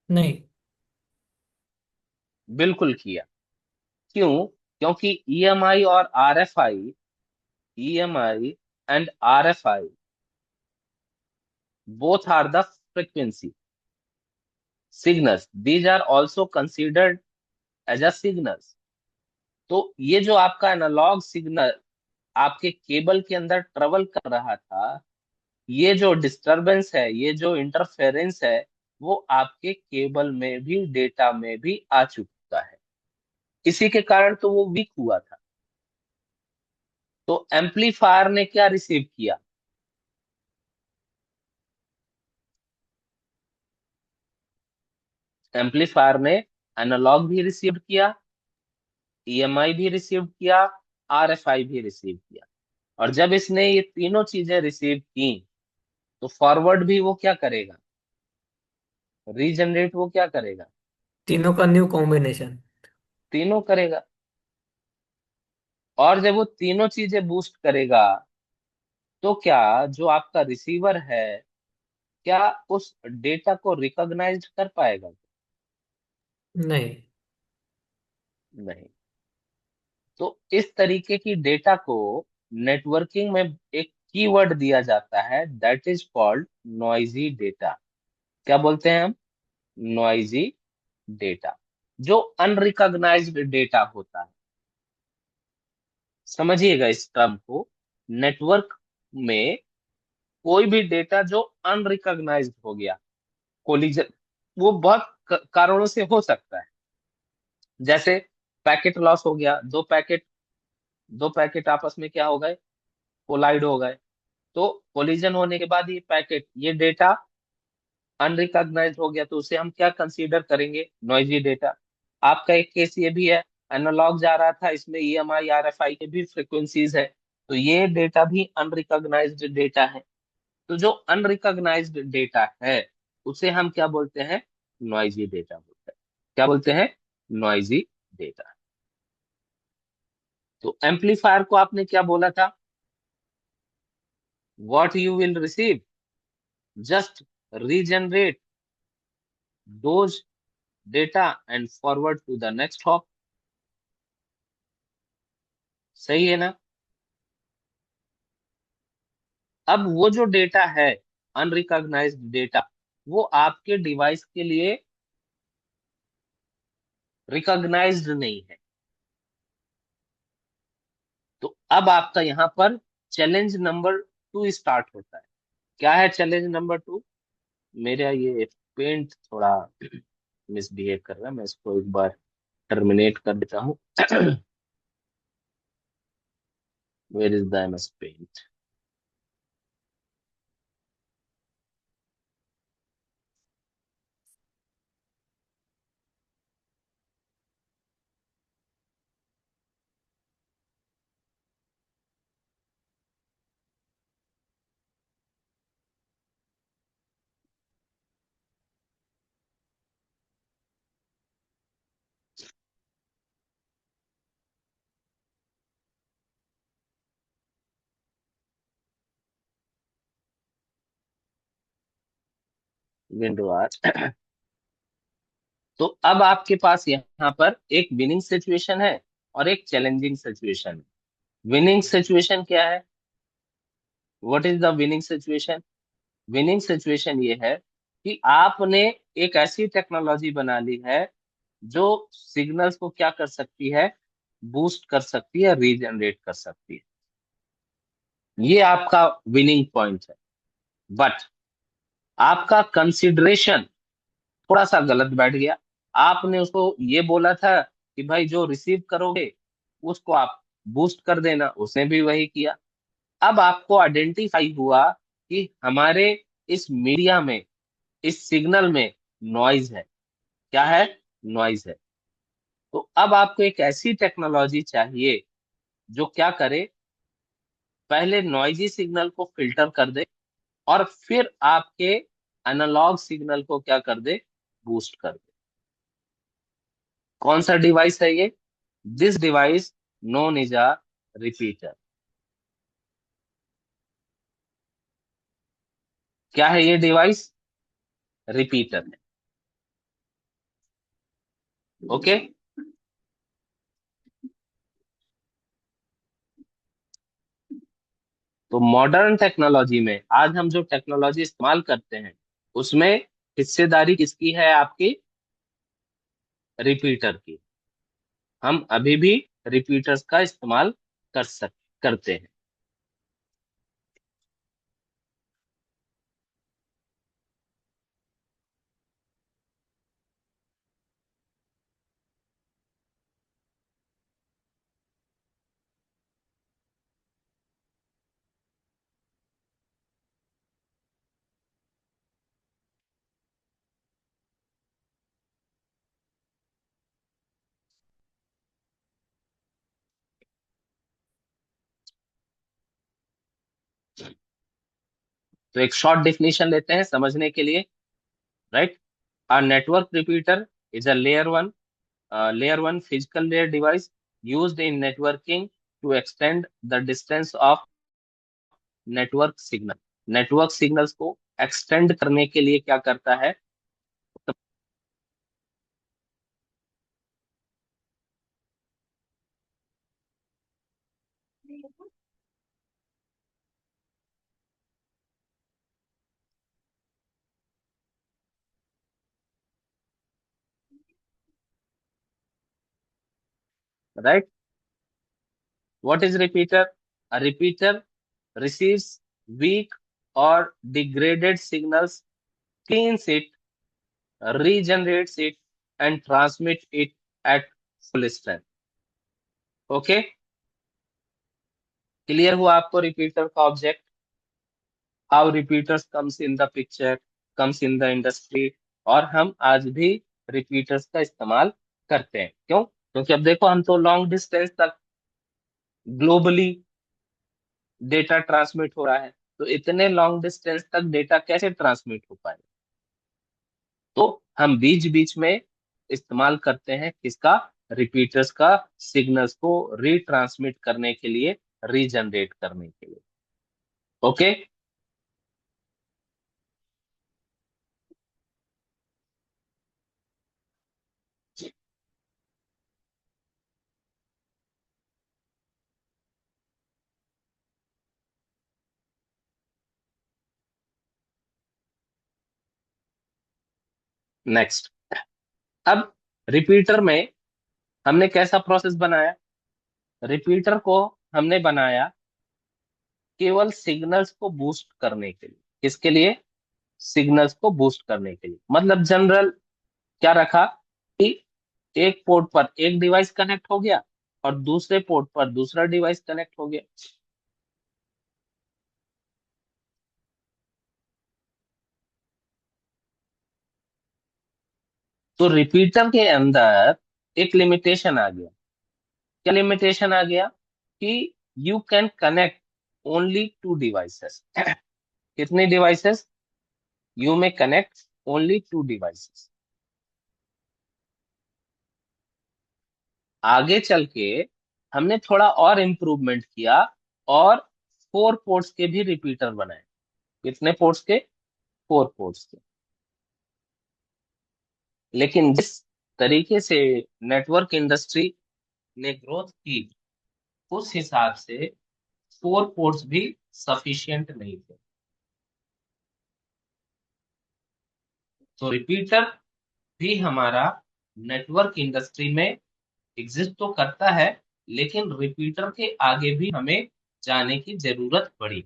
नहीं। बिल्कुल किया। क्यों? क्योंकि ईएमआई और RFI, EMI and RFI both are the frequency signals, these are also considered as a signals। तो ये जो आपका एनालॉग सिग्नल आपके केबल के अंदर ट्रेवल कर रहा था, ये जो डिस्टरबेंस है, ये जो इंटरफेरेंस है, वो आपके केबल में भी, डेटा में भी आ चुका है। इसी के कारण तो वो वीक हुआ था। तो एम्पलीफायर ने क्या रिसीव किया? एम्पलीफायर ने एनालॉग भी रिसीव किया, ईएमआई भी रिसीव किया, आरएफआई भी रिसीव किया। और जब इसने ये तीनों चीजें रिसीव की, तो फॉरवर्ड भी वो क्या करेगा? रीजनरेट वो क्या करेगा? तीनों का न्यू कॉम्बिनेशन। तीनों करेगा। और जब वो तीनों चीजें बूस्ट करेगा, तो क्या जो आपका रिसीवर है, क्या उस डेटा को रिकॉग्नाइज कर पाएगा? नहीं। नहीं। तो इस तरीके की डेटा को नेटवर्किंग में एक कीवर्ड दिया जाता है, that is called noisy data. क्या बोलते हैं हम? नॉइजी डेटा, जो अनरिकॉग्नाइज्ड डेटा होता है। समझिएगा इस टर्म को। नेटवर्क में कोई भी डेटा जो अनरिकॉग्नाइज्ड हो गया, कोलिजन, वो बहुत कारणों से हो सकता है। जैसे पैकेट लॉस हो गया, दो पैकेट आपस में क्या हो गए? कोलाइड हो गए। तो कोलिजन होने के बाद ये पैकेट, ये डेटा अनरिकॉग्नाइज्ड हो गया, तो उसे हम क्या कंसीडर करेंगे? Noisy data. आपका एक केस ये भी है, एनालॉग जा रहा था, इसमें ईएमआई आरएफआई के भी फ्रीक्वेंसीज है, तो ये डेटा भी अनरिकॉग्नाइज्ड डेटा है। तो जो अनरिकॉग्नाइज्ड डेटा है, उसे हम क्या बोलते हैं? नॉइजी डेटा बोलते हैं। क्या बोलते हैं? Noisy data. तो एम्पलीफायर को आपने क्या बोला था? What you will receive, just regenerate those data and forward to the next hop. सही है ना? अब वो जो डेटा है, अनरिकॉग्नाइज्ड डेटा, वो आपके डिवाइस के लिए रिकॉग्नाइज्ड नहीं है। तो अब आपका यहाँ पर चैलेंज नंबर 2 स्टार्ट होता है। क्या है चैलेंज नंबर 2? मेरा ये पेंट थोड़ा मिसबिहेव कर रहा है, मैं इसको एक बार टर्मिनेट कर देता हूँ। Where is the MS paint? Window R. तो अब आपके पास यहाँ पर एक विनिंग सिचुएशन है और एक चैलेंजिंग सिचुएशन है। विनिंग सिचुएशन क्या है? What is the winning situation? Winning situation ये है कि आपने एक ऐसी टेक्नोलॉजी बना ली है जो सिग्नल्स को क्या कर सकती है, बूस्ट कर सकती है, रीजनरेट कर सकती है। ये आपका विनिंग पॉइंट है। बट आपका कंसिडरेशन थोड़ा सा गलत बैठ गया। आपने उसको ये बोला था कि भाई जो रिसीव करोगे उसको आप बूस्ट कर देना, उसने भी वही किया। अब आपको आइडेंटिफाई हुआ कि हमारे इस मीडिया में, इस सिग्नल में नॉइज है। क्या है? नॉइज है। तो अब आपको एक ऐसी टेक्नोलॉजी चाहिए जो क्या करे, पहले नॉइजी सिग्नल को फिल्टर कर दे और फिर आपके एनालॉग सिग्नल को क्या कर दे, बूस्ट कर दे। कौन सा डिवाइस है ये? This device known is a repeater. क्या है ये डिवाइस? रिपीटर है। ओके। तो मॉडर्न टेक्नोलॉजी में आज हम जो टेक्नोलॉजी इस्तेमाल करते हैं उसमें हिस्सेदारी किसकी है? आपकी रिपीटर की। हम अभी भी रिपीटर्स का इस्तेमाल करते हैं। तो एक शॉर्ट डेफिनेशन लेते हैं समझने के लिए, right? A network repeater is a layer 1 physical layer device used in networking to extend the distance of network signal। Network signals को एक्सटेंड करने के लिए क्या करता है? Right? What is repeater? A repeater receives weak or degraded signals, cleans it, regenerates it, and transmits it at full strength। Okay, clear हुआ आपको repeater का object? How repeaters comes in the picture, comes in the industry, और हम आज भी repeaters का इस्तेमाल करते हैं। क्यों? क्योंकि अब देखो हम तो लॉन्ग डिस्टेंस तक ग्लोबली डेटा ट्रांसमिट हो रहा है, तो इतने लॉन्ग डिस्टेंस तक डेटा कैसे ट्रांसमिट हो पाए? तो हम बीच बीच में इस्तेमाल करते हैं किसका? रिपीटर्स का, सिग्नल्स को रीट्रांसमिट करने के लिए, रीजनरेट करने के लिए। ओके। नेक्स्ट, अब रिपीटर में हमने कैसा प्रोसेस बनाया? रिपीटर को हमने बनाया केवल सिग्नल्स को बूस्ट करने के लिए। किसके लिए? सिग्नल्स को बूस्ट करने के लिए। मतलब जनरल क्या रखा कि एक पोर्ट पर एक डिवाइस कनेक्ट हो गया और दूसरे पोर्ट पर दूसरा डिवाइस कनेक्ट हो गया। तो रिपीटर के अंदर एक लिमिटेशन आ गया। क्या लिमिटेशन आ गया? कि you can connect only two devices. कितने devices? You may connect only two devices. आगे चल के हमने थोड़ा और इम्प्रूवमेंट किया और 4 पोर्ट्स के भी रिपीटर बनाए। कितने पोर्ट्स के? 4 पोर्ट्स के। लेकिन जिस तरीके से नेटवर्क इंडस्ट्री ने ग्रोथ की, उस हिसाब से 4 पोर्ट्स भी सफिशिएंट नहीं थे। तो रिपीटर भी हमारा नेटवर्क इंडस्ट्री में एग्जिस्ट तो करता है, लेकिन रिपीटर के आगे भी हमें जाने की जरूरत पड़ी।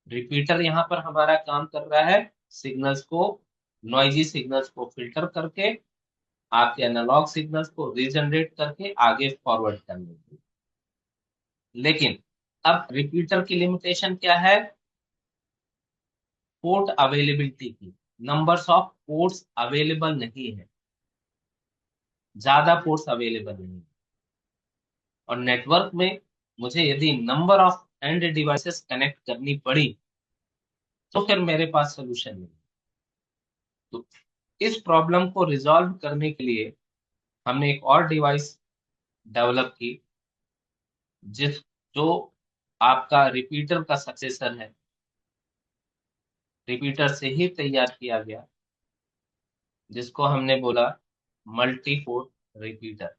रिपीटर यहाँ पर हमारा काम कर रहा है सिग्नल्स को, नॉइजी सिग्नल्स को फिल्टर करके आपके एनालॉग सिग्नल्स को रीजनरेट करके आगे फॉरवर्ड करने की। लेकिन अब रिपीटर की लिमिटेशन क्या है? पोर्ट अवेलेबिलिटी की। नंबर्स ऑफ पोर्ट्स अवेलेबल नहीं है, ज्यादा पोर्ट्स अवेलेबल नहीं है। और नेटवर्क में मुझे यदि number of end devices connect करनी पड़ी तो फिर मेरे पास सोल्यूशन नहीं। तो इस प्रॉब्लम को रिजॉल्व करने के लिए हमने एक और डिवाइस डेवलप की, जिस जो आपका रिपीटर का सक्सेसर है, रिपीटर से ही तैयार किया गया, जिसको हमने बोला मल्टी पोर्ट रिपीटर।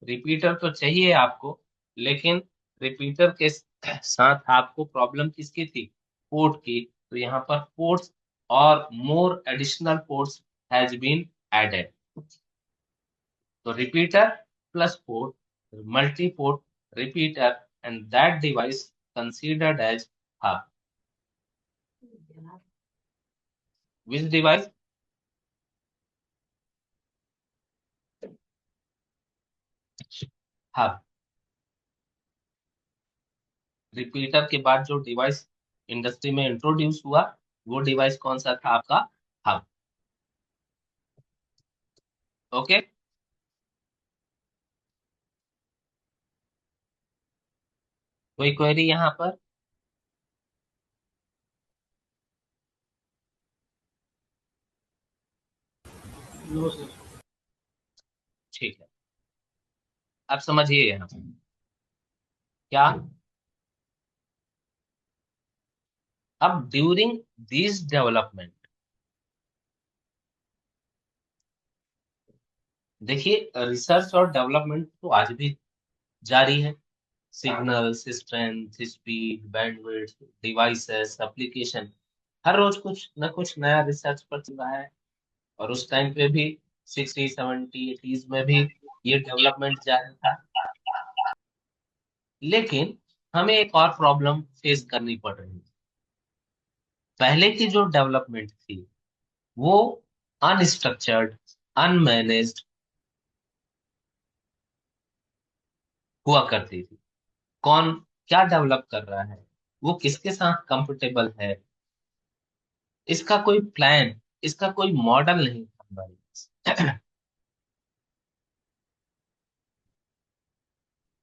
रिपीटर तो चाहिए आपको, लेकिन रिपीटर के साथ आपको प्रॉब्लम किसकी थी? पोर्ट की। तो यहाँ पर पोर्ट्स और more additional ports has been added. तो repeater plus port, multi port repeater, and that device considered as hub. Which device? Hub. Repeater के बाद जो डिवाइस इंडस्ट्री में इंट्रोड्यूस हुआ, वो डिवाइस कौन सा था? आपका हब। ओके। कोई क्वेरी यहाँ पर? No sir. ठीक है, अब समझिए यहाँ क्या। अब ड्यूरिंग दिस डेवलपमेंट, देखिए रिसर्च और डेवलपमेंट तो आज भी जारी है। Signals, strength, speed, bandwidth, devices, application, हर रोज कुछ न कुछ नया रिसर्च पर चल रहा है। और उस टाइम पे भी 60, 70, 80s में भी ये डेवलपमेंट जारी था। लेकिन हमें एक और प्रॉब्लम फेस करनी पड़ रही है। पहले की जो डेवलपमेंट थी वो अनस्ट्रक्चर्ड, अनमैनेज्ड हुआ करती थी। कौन क्या डेवलप कर रहा है, वो किसके साथ कंफर्टेबल है, इसका कोई प्लान, इसका कोई मॉडल नहीं था हमारे पास।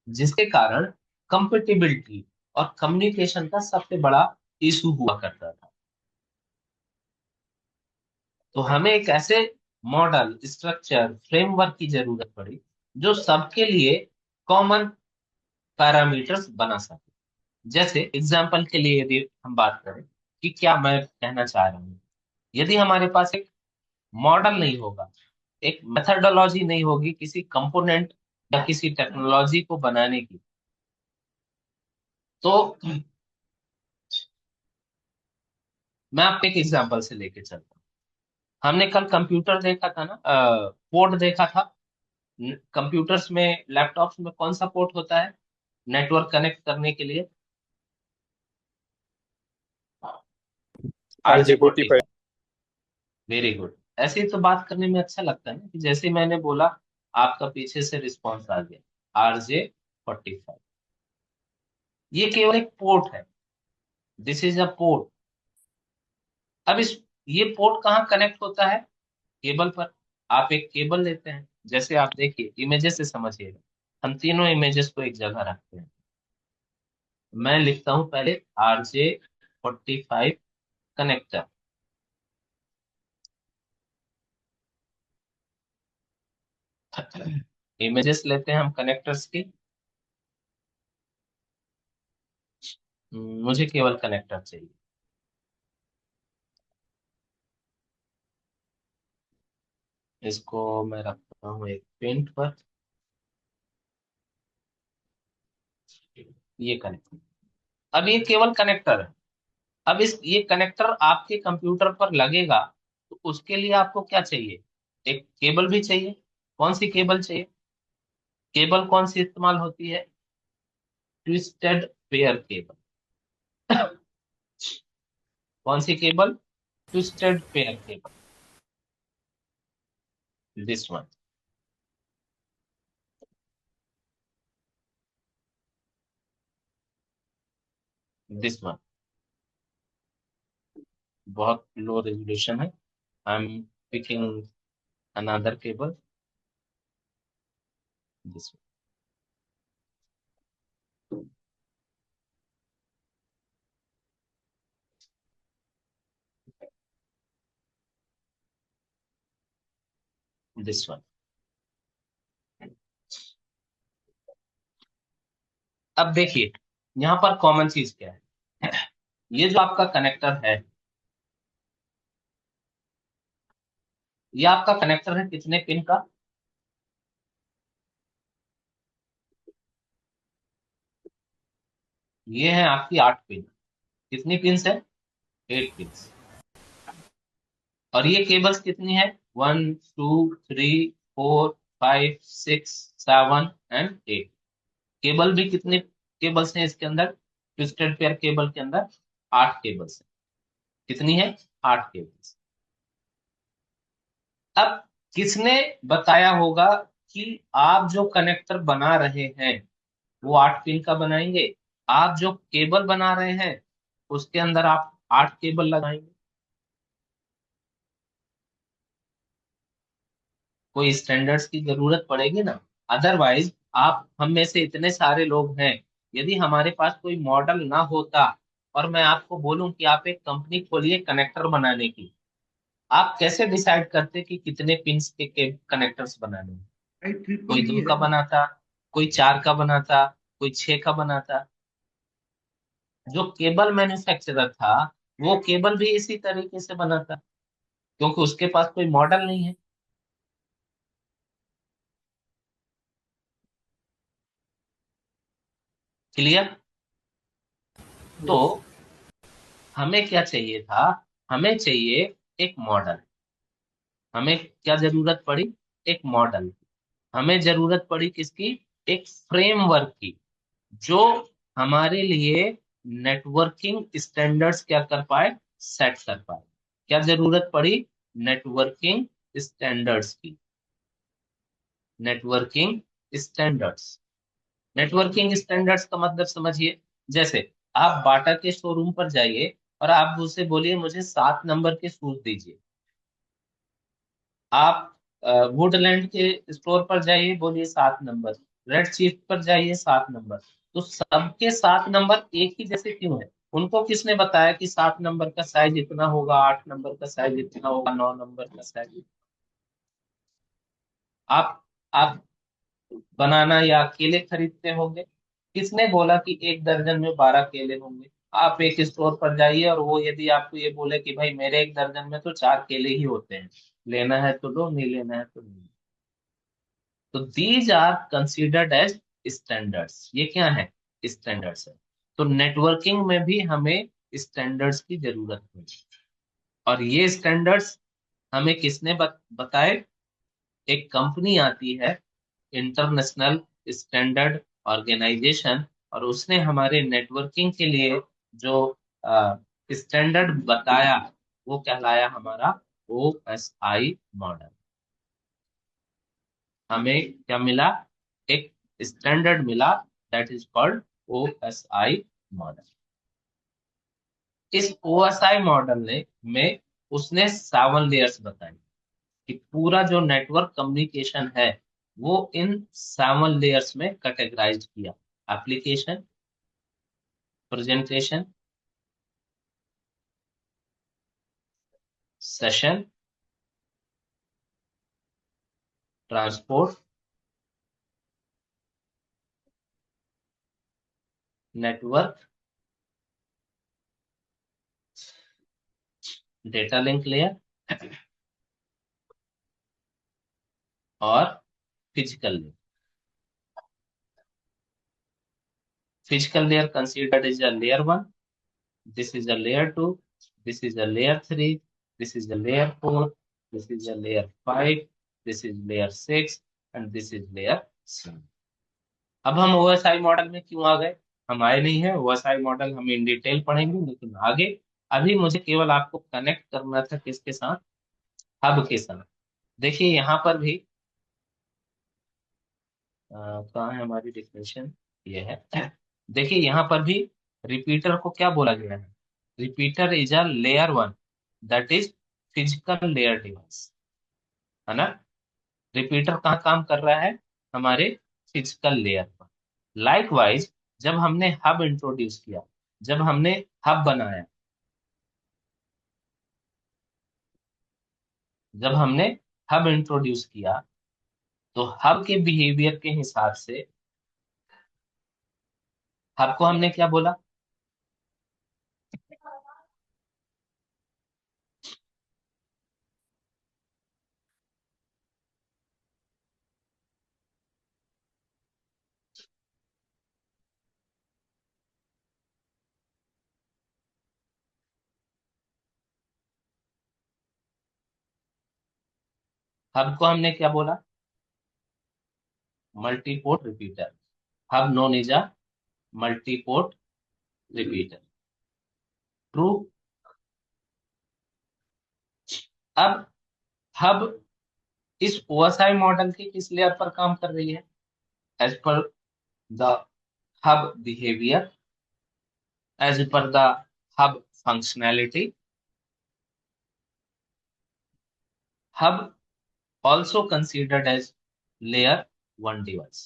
जिसके कारण कंपेटिबिलिटी और कम्युनिकेशन का सबसे बड़ा इशू हुआ करता था। तो हमें एक ऐसे मॉडल, स्ट्रक्चर, फ्रेमवर्क की जरूरत पड़ी जो सबके लिए कॉमन पैरामीटर्स बना सके। जैसे एग्जाम्पल के लिए यदि हम बात करें कि क्या मैं कहना चाह रहा हूँ, यदि हमारे पास एक मॉडल नहीं होगा, एक मेथडोलॉजी नहीं होगी किसी कंपोनेंट या किसी टेक्नोलॉजी को बनाने की, तो मैं आपको एक एग्जांपल से लेके चलता हूँ। हमने कल कंप्यूटर देखा था ना, पोर्ट देखा था। कंप्यूटर्स में, लैपटॉप्स में कौन सा पोर्ट होता है नेटवर्क कनेक्ट करने के लिए? RJ45। Very good. ऐसे ही तो बात करने में अच्छा लगता है ना, कि जैसे मैंने बोला आपका पीछे से रिस्पॉन्स आ गया, RJ45। ये केवल एक पोर्ट है, दिस इज अ पोर्ट। अब इस ये पोर्ट कहाँ कनेक्ट होता है? केबल पर। आप एक केबल लेते हैं, जैसे आप देखिए इमेजेस से समझिएगा। हम तीनों इमेजेस को एक जगह रखते हैं। मैं लिखता हूं पहले RJ45 कनेक्टर। इमेजेस लेते हैं हम कनेक्टर्स की। मुझे केवल कनेक्टर चाहिए। इसको मैं रखता हूँ एक पिन पर। ये कनेक्ट, अब ये केवल कनेक्टर है। अब इस ये कनेक्टर आपके कंप्यूटर पर लगेगा, तो उसके लिए आपको क्या चाहिए? एक केबल भी चाहिए। कौन सी केबल चाहिए? केबल कौन सी इस्तेमाल होती है? Twisted pair cable. कौन सी cable? Twisted pair cable, this one. This one बहुत लो रेजोल्यूशन है। I am picking another cable, this one, this one. अब देखिए, यहाँ पर कॉमन चीज क्या है? ये जो आपका कनेक्टर है, ये आपका कनेक्टर है कितने पिन का? ये है आपकी 8 पिन। कितनी पिन है? 8 पिन। और ये केबल्स कितनी है? 1 2 3 4 5 6 7 एंड 8। केबल भी कितने केबल्स हैं इसके अंदर? ट्विस्टेड पेयर केबल के अंदर 8 केबल्स हैं। कितनी है? 8 केबल्स। अब किसने बताया होगा कि आप जो कनेक्टर बना रहे हैं वो 8 पिन का बनाएंगे? आप जो केबल बना रहे हैं उसके अंदर आप 8 केबल लगाएंगे? कोई स्टैंडर्ड्स की जरूरत पड़ेगी ना। अदरवाइज आप हम में से इतने सारे लोग हैं, यदि हमारे पास कोई मॉडल ना होता और मैं आपको बोलूं कि आप एक कंपनी खोलिए कनेक्टर बनाने की, आप कैसे डिसाइड करते कि कितने पिंस के कनेक्टर्स बनाने हैं? भाई कोई 2 का बनाता, कोई 4 का बनाता, कोई 6 का बनाता। जो केबल मैन्युफैक्चरर था वो केबल भी इसी तरीके से बनाता, क्योंकि उसके पास कोई मॉडल नहीं है। क्लियर? तो Yes. हमें क्या चाहिए था? हमें चाहिए एक मॉडल। हमें क्या जरूरत पड़ी? एक मॉडल। हमें जरूरत पड़ी किसकी? एक फ्रेमवर्क की, जो हमारे लिए नेटवर्किंग स्टैंडर्ड्स क्या कर पाए? सेट कर पाए। क्या जरूरत पड़ी? नेटवर्किंग स्टैंडर्ड्स की। Networking standards. नेटवर्किंग स्टैंडर्ड्स का मतलब समझिए। जैसे आप बाटा के शोरूम पर जाइए और आप उससे बोलिए मुझे 7 नंबर के शूज दीजिए। आप वुडलैंड के स्टोर पर जाइए, बोलिए 7 नंबर। रेड चीफ पर जाइए, 7 नंबर। तो सबके 7 नंबर एक ही जैसे क्यों है? उनको किसने बताया कि 7 नंबर का साइज इतना होगा, 8 नंबर का साइज इतना होगा, 9 नंबर का साइज? आप बनाना या केले खरीदते होंगे, किसने बोला कि एक दर्जन में 12 केले होंगे? आप एक स्टोर पर जाइए और वो यदि आपको ये बोले कि भाई मेरे एक दर्जन में तो 4 केले ही होते हैं, लेना है तो लो, नहीं लेना है तो नहीं। तो these are considered as standards. ये क्या है? स्टैंडर्ड्स है। तो नेटवर्किंग में भी हमें स्टैंडर्ड्स की जरूरत है। और ये स्टैंडर्ड्स हमें किसने बताए? एक कंपनी आती है, इंटरनेशनल स्टैंडर्ड ऑर्गेनाइजेशन, और उसने हमारे नेटवर्किंग के लिए जो स्टैंडर्ड बताया वो कहलाया हमारा OSI मॉडल। हमें क्या मिला? एक स्टैंडर्ड मिला, that is called OSI model. इस OSI मॉडल ने में उसने 7 लेयर्स बताई कि पूरा जो नेटवर्क कम्युनिकेशन है वो इन 7 लेयर्स में कैटेगराइज किया। Application, presentation, session, transport, network, data link layer, और physical layer. Physical layer considered is a layer 1, this is a layer 2, this is a layer 3, this is a layer 4, this is a layer 5, this is layer 6 and this is layer 7। अब हम OSI model में क्यों आ गए? हम आए नहीं है, OSI model हम इन डिटेल पढ़ेंगे लेकिन आगे। अभी मुझे केवल आपको कनेक्ट करना था किसके साथ? हब के साथ। देखिए यहाँ पर भी कहाँ है हमारी डिफिनेशन? ये है। देखिए यहाँ पर भी रिपीटर को क्या बोला गया है? Repeater is a layer 1, that is physical layer device, है ना। रिपीटर कहाँ काम कर रहा है? हमारे फिजिकल लेयर पर। लाइकवाइज जब हमने हब इंट्रोड्यूस किया, जब हमने हब बनाया, जब हमने हब इंट्रोड्यूस किया तो हब के बिहेवियर के हिसाब से हब को हमने क्या बोला? हब को हमने क्या बोला? Multiport repeater. Hub known is a multiport repeater. True. अब हब इस ओएसआई मॉडल के किस लेयर पर काम कर रही है? As per the hub behaviour, as per the hub functionality, hub also considered as layer 1 device,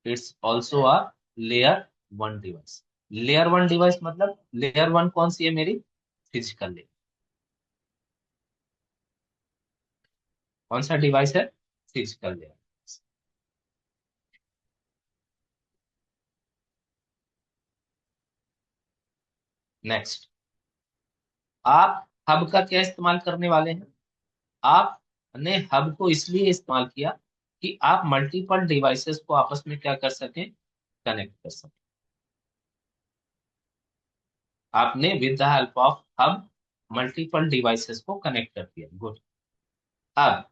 it's also a layer 1 device। layer 1 device मतलब layer 1 कौन सी है मेरी? Physical layer. कौन सा डिवाइस है? Physical layer. नेक्स्ट, आप हब का क्या इस्तेमाल करने वाले हैं? आपने हब को इसलिए इस्तेमाल किया कि आप मल्टीपल डिवाइसेस को आपस में क्या कर सकें? कनेक्ट कर सकें। आपने with the help of hub multiple devices को कनेक्ट कर दिया। गुड। अब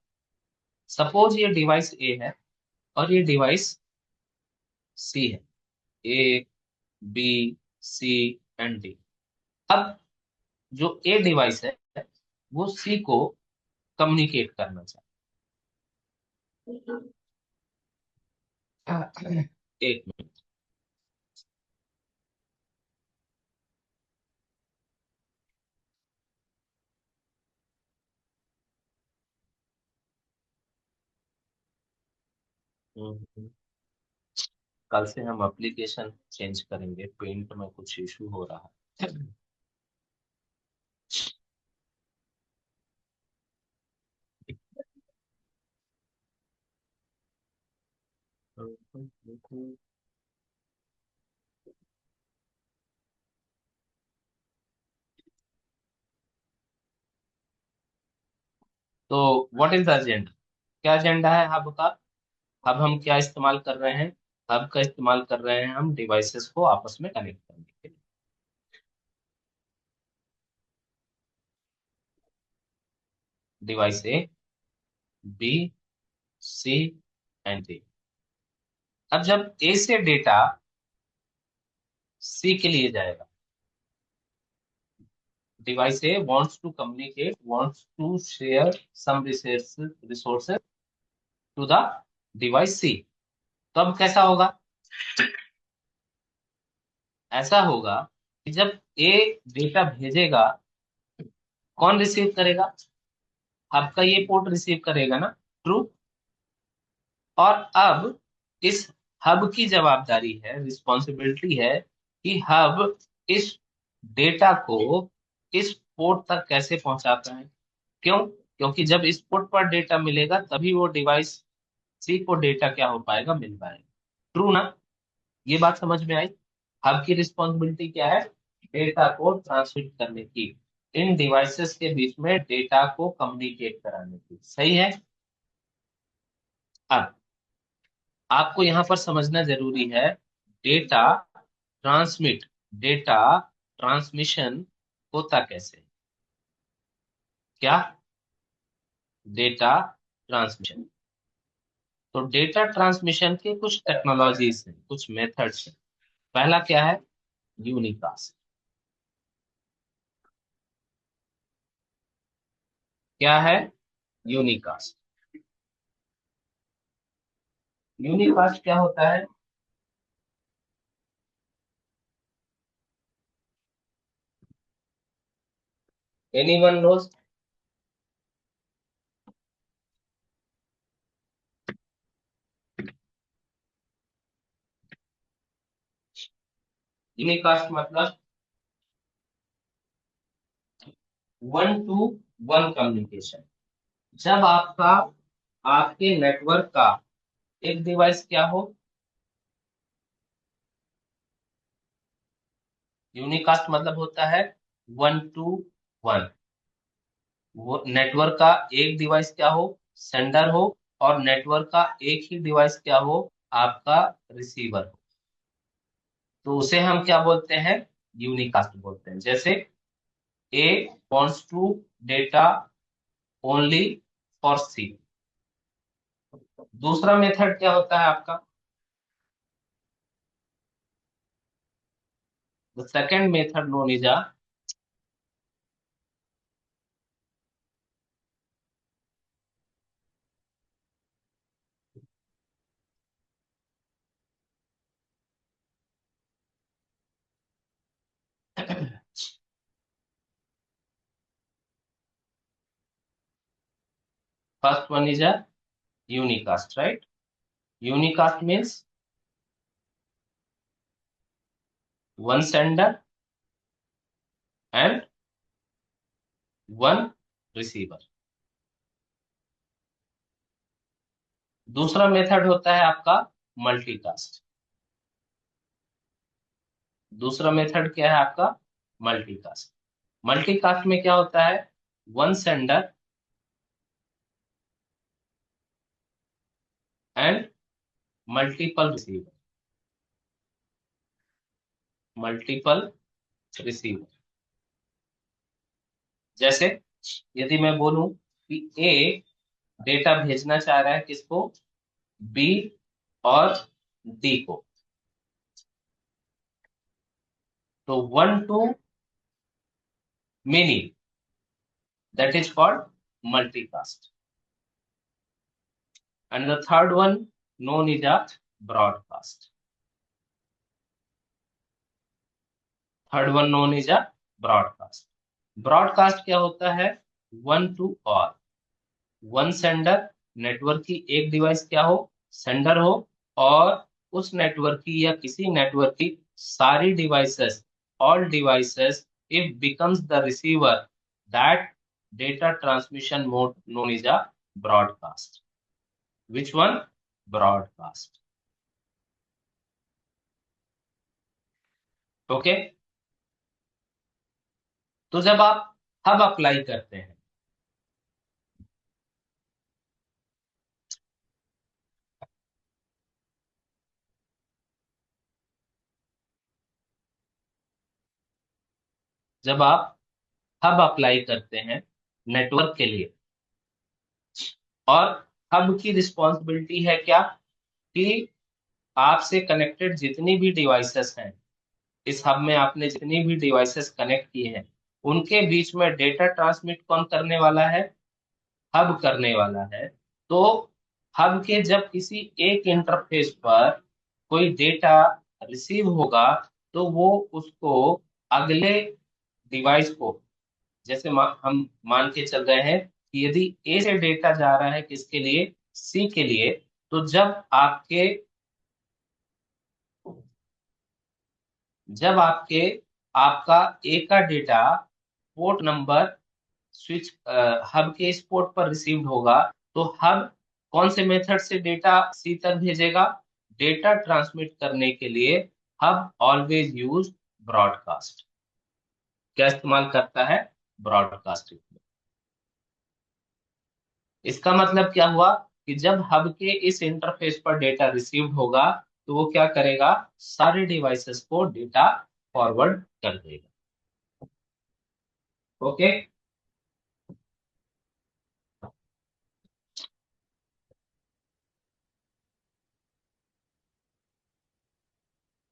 सपोज ये डिवाइस ए है और ये डिवाइस सी है। ए, बी, सी एंड डी। अब जो ए डिवाइस है वो सी को कम्युनिकेट करना चाहता है। एक मिनट। हम्म, कल से हम एप्लीकेशन चेंज करेंगे, पेंट में कुछ इशू हो रहा है। तो व्हाट इज द एजेंडा? क्या एजेंडा है हब का? अब हम क्या इस्तेमाल कर रहे हैं? हब का इस्तेमाल कर रहे हैं हम डिवाइसेस को आपस में कनेक्ट करने के लिए। Device A, B, C and D. अब जब ए से डेटा सी के लिए जाएगा, device A wants to communicate, wants to share some resources to the device C। तो अब कैसा होगा? ऐसा होगा कि जब ए डेटा भेजेगा, कौन रिसीव करेगा? आपका ये पोर्ट रिसीव करेगा ना। ट्रू। और अब इस हब की जवाबदारी है, रिस्पॉन्सिबिलिटी है कि हब इस डेटा को इस पोर्ट तक कैसे पहुंचाता है। क्यों? क्योंकि जब इस पोर्ट पर डेटा मिलेगा तभी वो डिवाइस सी को डेटा क्या हो पाएगा? मिल पाएगा। ट्रू ना? ये बात समझ में आई? हब की रिस्पॉन्सिबिलिटी क्या है? डेटा को ट्रांसमिट करने की, इन डिवाइसेस के बीच में डेटा को कम्युनिकेट कराने की। सही है? अब आपको यहां पर समझना जरूरी है, डेटा ट्रांसमिट डेटा ट्रांसमिशन होता कैसे है? क्या? Data transmission. तो डेटा ट्रांसमिशन के कुछ टेक्नोलॉजीज हैं, कुछ मेथड्स हैं। पहला क्या है? यूनिकास्ट। क्या है? यूनिकास्ट। यूनिकास्ट क्या होता है? Anyone knows? यूनिकास्ट मतलब वन टू वन कम्युनिकेशन। जब आपका आपके नेटवर्क का एक डिवाइस क्या हो, यूनिकास्ट मतलब होता है वन टू वन। वो नेटवर्क का एक डिवाइस क्या हो, सेंडर हो, और नेटवर्क का एक ही डिवाइस क्या हो, आपका रिसीवर हो, तो उसे हम क्या बोलते हैं? यूनिकास्ट बोलते हैं। जैसे A wants to data only for C. दूसरा मेथड क्या होता है आपका? The second method known is a first one is a unicast, right? Unicast means one sender and one receiver. दूसरा मेथड होता है आपका मल्टीकास्ट। दूसरा मेथड क्या है आपका? मल्टीकास्ट। मल्टीकास्ट में क्या होता है? One sender and multiple receiver. Multiple receiver. जैसे यदि मैं बोलूं कि ए डेटा भेजना चाह रहा है किसको? बी और डी को, तो one two many, that is called multicast. And the third one known is a broadcast. Third one known is a broadcast. Broadcast क्या होता है? One two all. One sender, network की एक डिवाइस क्या हो, सेंडर हो, और उस नेटवर्क की या किसी नेटवर्क की सारी devices, all devices, if becomes the receiver, that data transmission mode known is a broadcast. Which one? Broadcast. Okay. तो जब आप हब अप्लाई करते हैं, जब आप हब अप्लाई करते हैं नेटवर्क के लिए, और हब की रिस्पॉन्सिबिलिटी है क्या? कि आपसे कनेक्टेड जितनी भी डिवाइसेस हैं, इस हब में आपने जितनी भी डिवाइसेस कनेक्ट की हैं, उनके बीच में डेटा ट्रांसमिट कौन करने वाला है? हब करने वाला है। तो हब के जब किसी एक इंटरफेस पर कोई डेटा रिसीव होगा, तो वो उसको अगले डिवाइस को, जैसे हम मान के चल रहे हैं कि यदि ए से डेटा जा रहा है किसके लिए? सी के लिए, तो जब आपके आपका ए का data port number switch hub के इस पोर्ट पर रिसीव्ड होगा, तो हब कौन से मेथड से डेटा सी तक भेजेगा? डेटा ट्रांसमिट करने के लिए हब ऑलवेज यूज ब्रॉडकास्ट। क्या इस्तेमाल करता है? ब्रॉडकास्टिंग। इसका मतलब क्या हुआ? कि जब हब के इस इंटरफेस पर डेटा रिसीव्ड होगा तो वो क्या करेगा, सारे डिवाइसेस को डेटा फॉरवर्ड कर देगा। Okay.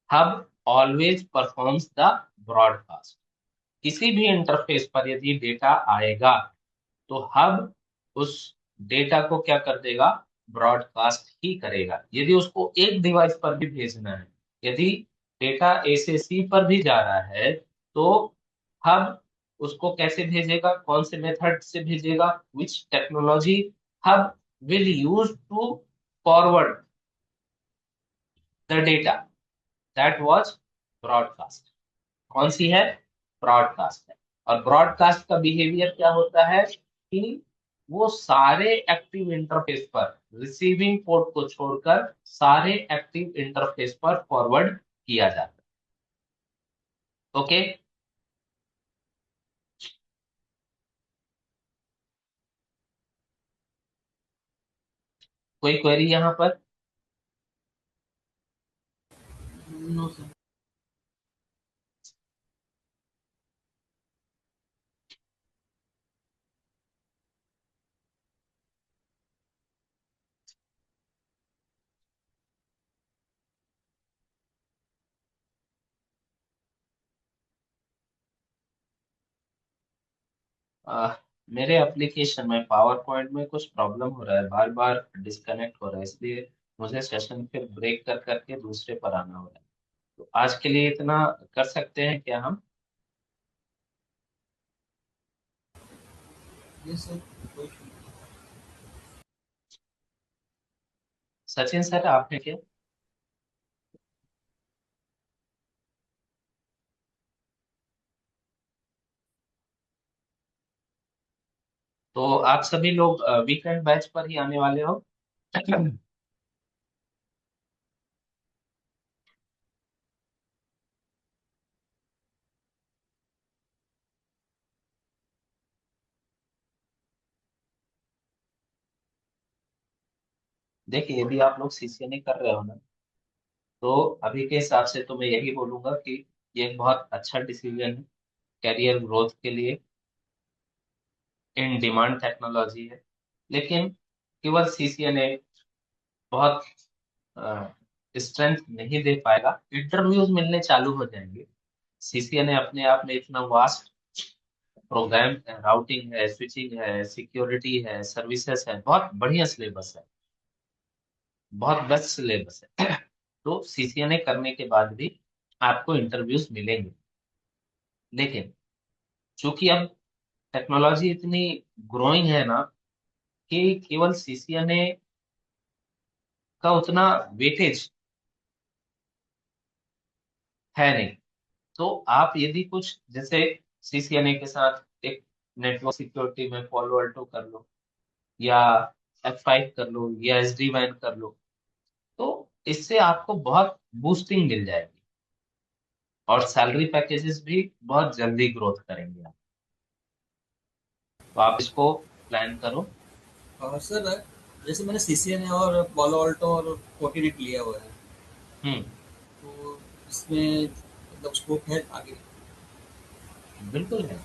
Hub always performs the broadcast. किसी भी इंटरफेस पर यदि डेटा आएगा तो हब उस डेटा को क्या कर देगा, ब्रॉडकास्ट ही करेगा। यदि उसको एक डिवाइस पर भी भेजना है, यदि डेटा ए से सी पर भी जा रहा है, तो हब उसको कैसे भेजेगा, कौन से मेथड से भेजेगा, which technology hub will use to forward the data that was broadcast. कौन सी है, ब्रॉडकास्ट है। और ब्रॉडकास्ट का बिहेवियर क्या होता है कि वो सारे एक्टिव इंटरफेस पर, रिसीविंग पोर्ट को छोड़कर सारे एक्टिव इंटरफेस पर फॉरवर्ड किया जाता है। ओके। कोई क्वेरी यहाँ पर? No sir. मेरे एप्लीकेशन में पावर पॉइंट में कुछ प्रॉब्लम हो रहा है, बार बार डिस्कनेक्ट हो रहा है, इसलिए मुझे सेशन फिर ब्रेक कर करके दूसरे पर आना हो रहा है। तो आज के लिए इतना कर सकते हैं क्या हम? Yes sir. सचिन सर आपने क्या? तो आप सभी लोग वीकेंड बैच पर ही आने वाले हो? देखिए, यदि आप लोग सीसीएनए कर रहे हो ना, तो अभी के हिसाब से तो मैं यही बोलूंगा कि ये एक बहुत अच्छा डिसीजन है, कैरियर ग्रोथ के लिए इन डिमांड टेक्नोलॉजी है। लेकिन केवल सीसीएनए बहुत स्ट्रेंथ नहीं दे पाएगा, इंटरव्यूज मिलने चालू हो जाएंगे। सीसीएनए अपने आप में इतना वास्ट प्रोग्राम, राउटिंग है, स्विचिंग है, सिक्योरिटी है, सर्विसेज है, बहुत बढ़िया सिलेबस है, बहुत बेस्ट सिलेबस है। तो सीसीएनए करने के बाद भी आपको इंटरव्यूज मिलेंगे। लेकिन चूंकि अब टेक्नोलॉजी इतनी ग्रोइंग है ना, कि केवल सीसीएनए का उतना वेटेज है नहीं। तो आप यदि कुछ जैसे सीसीएनए के साथ एक नेटवर्क सिक्योरिटी में फॉलो अल्टो कर लो, या F5 कर लो, या SD वैन कर लो, तो इससे आपको बहुत बूस्टिंग मिल जाएगी और सैलरी पैकेजेस भी बहुत जल्दी ग्रोथ करेंगे आप। तो आप इसको प्लान करो। और सर जैसे मैंने सीसीएनए और पालो अल्टो और फोर्टिनेट लिया हुआ है, हम्म। तो इसमें मतलब स्कोप है आगे? बिल्कुल है।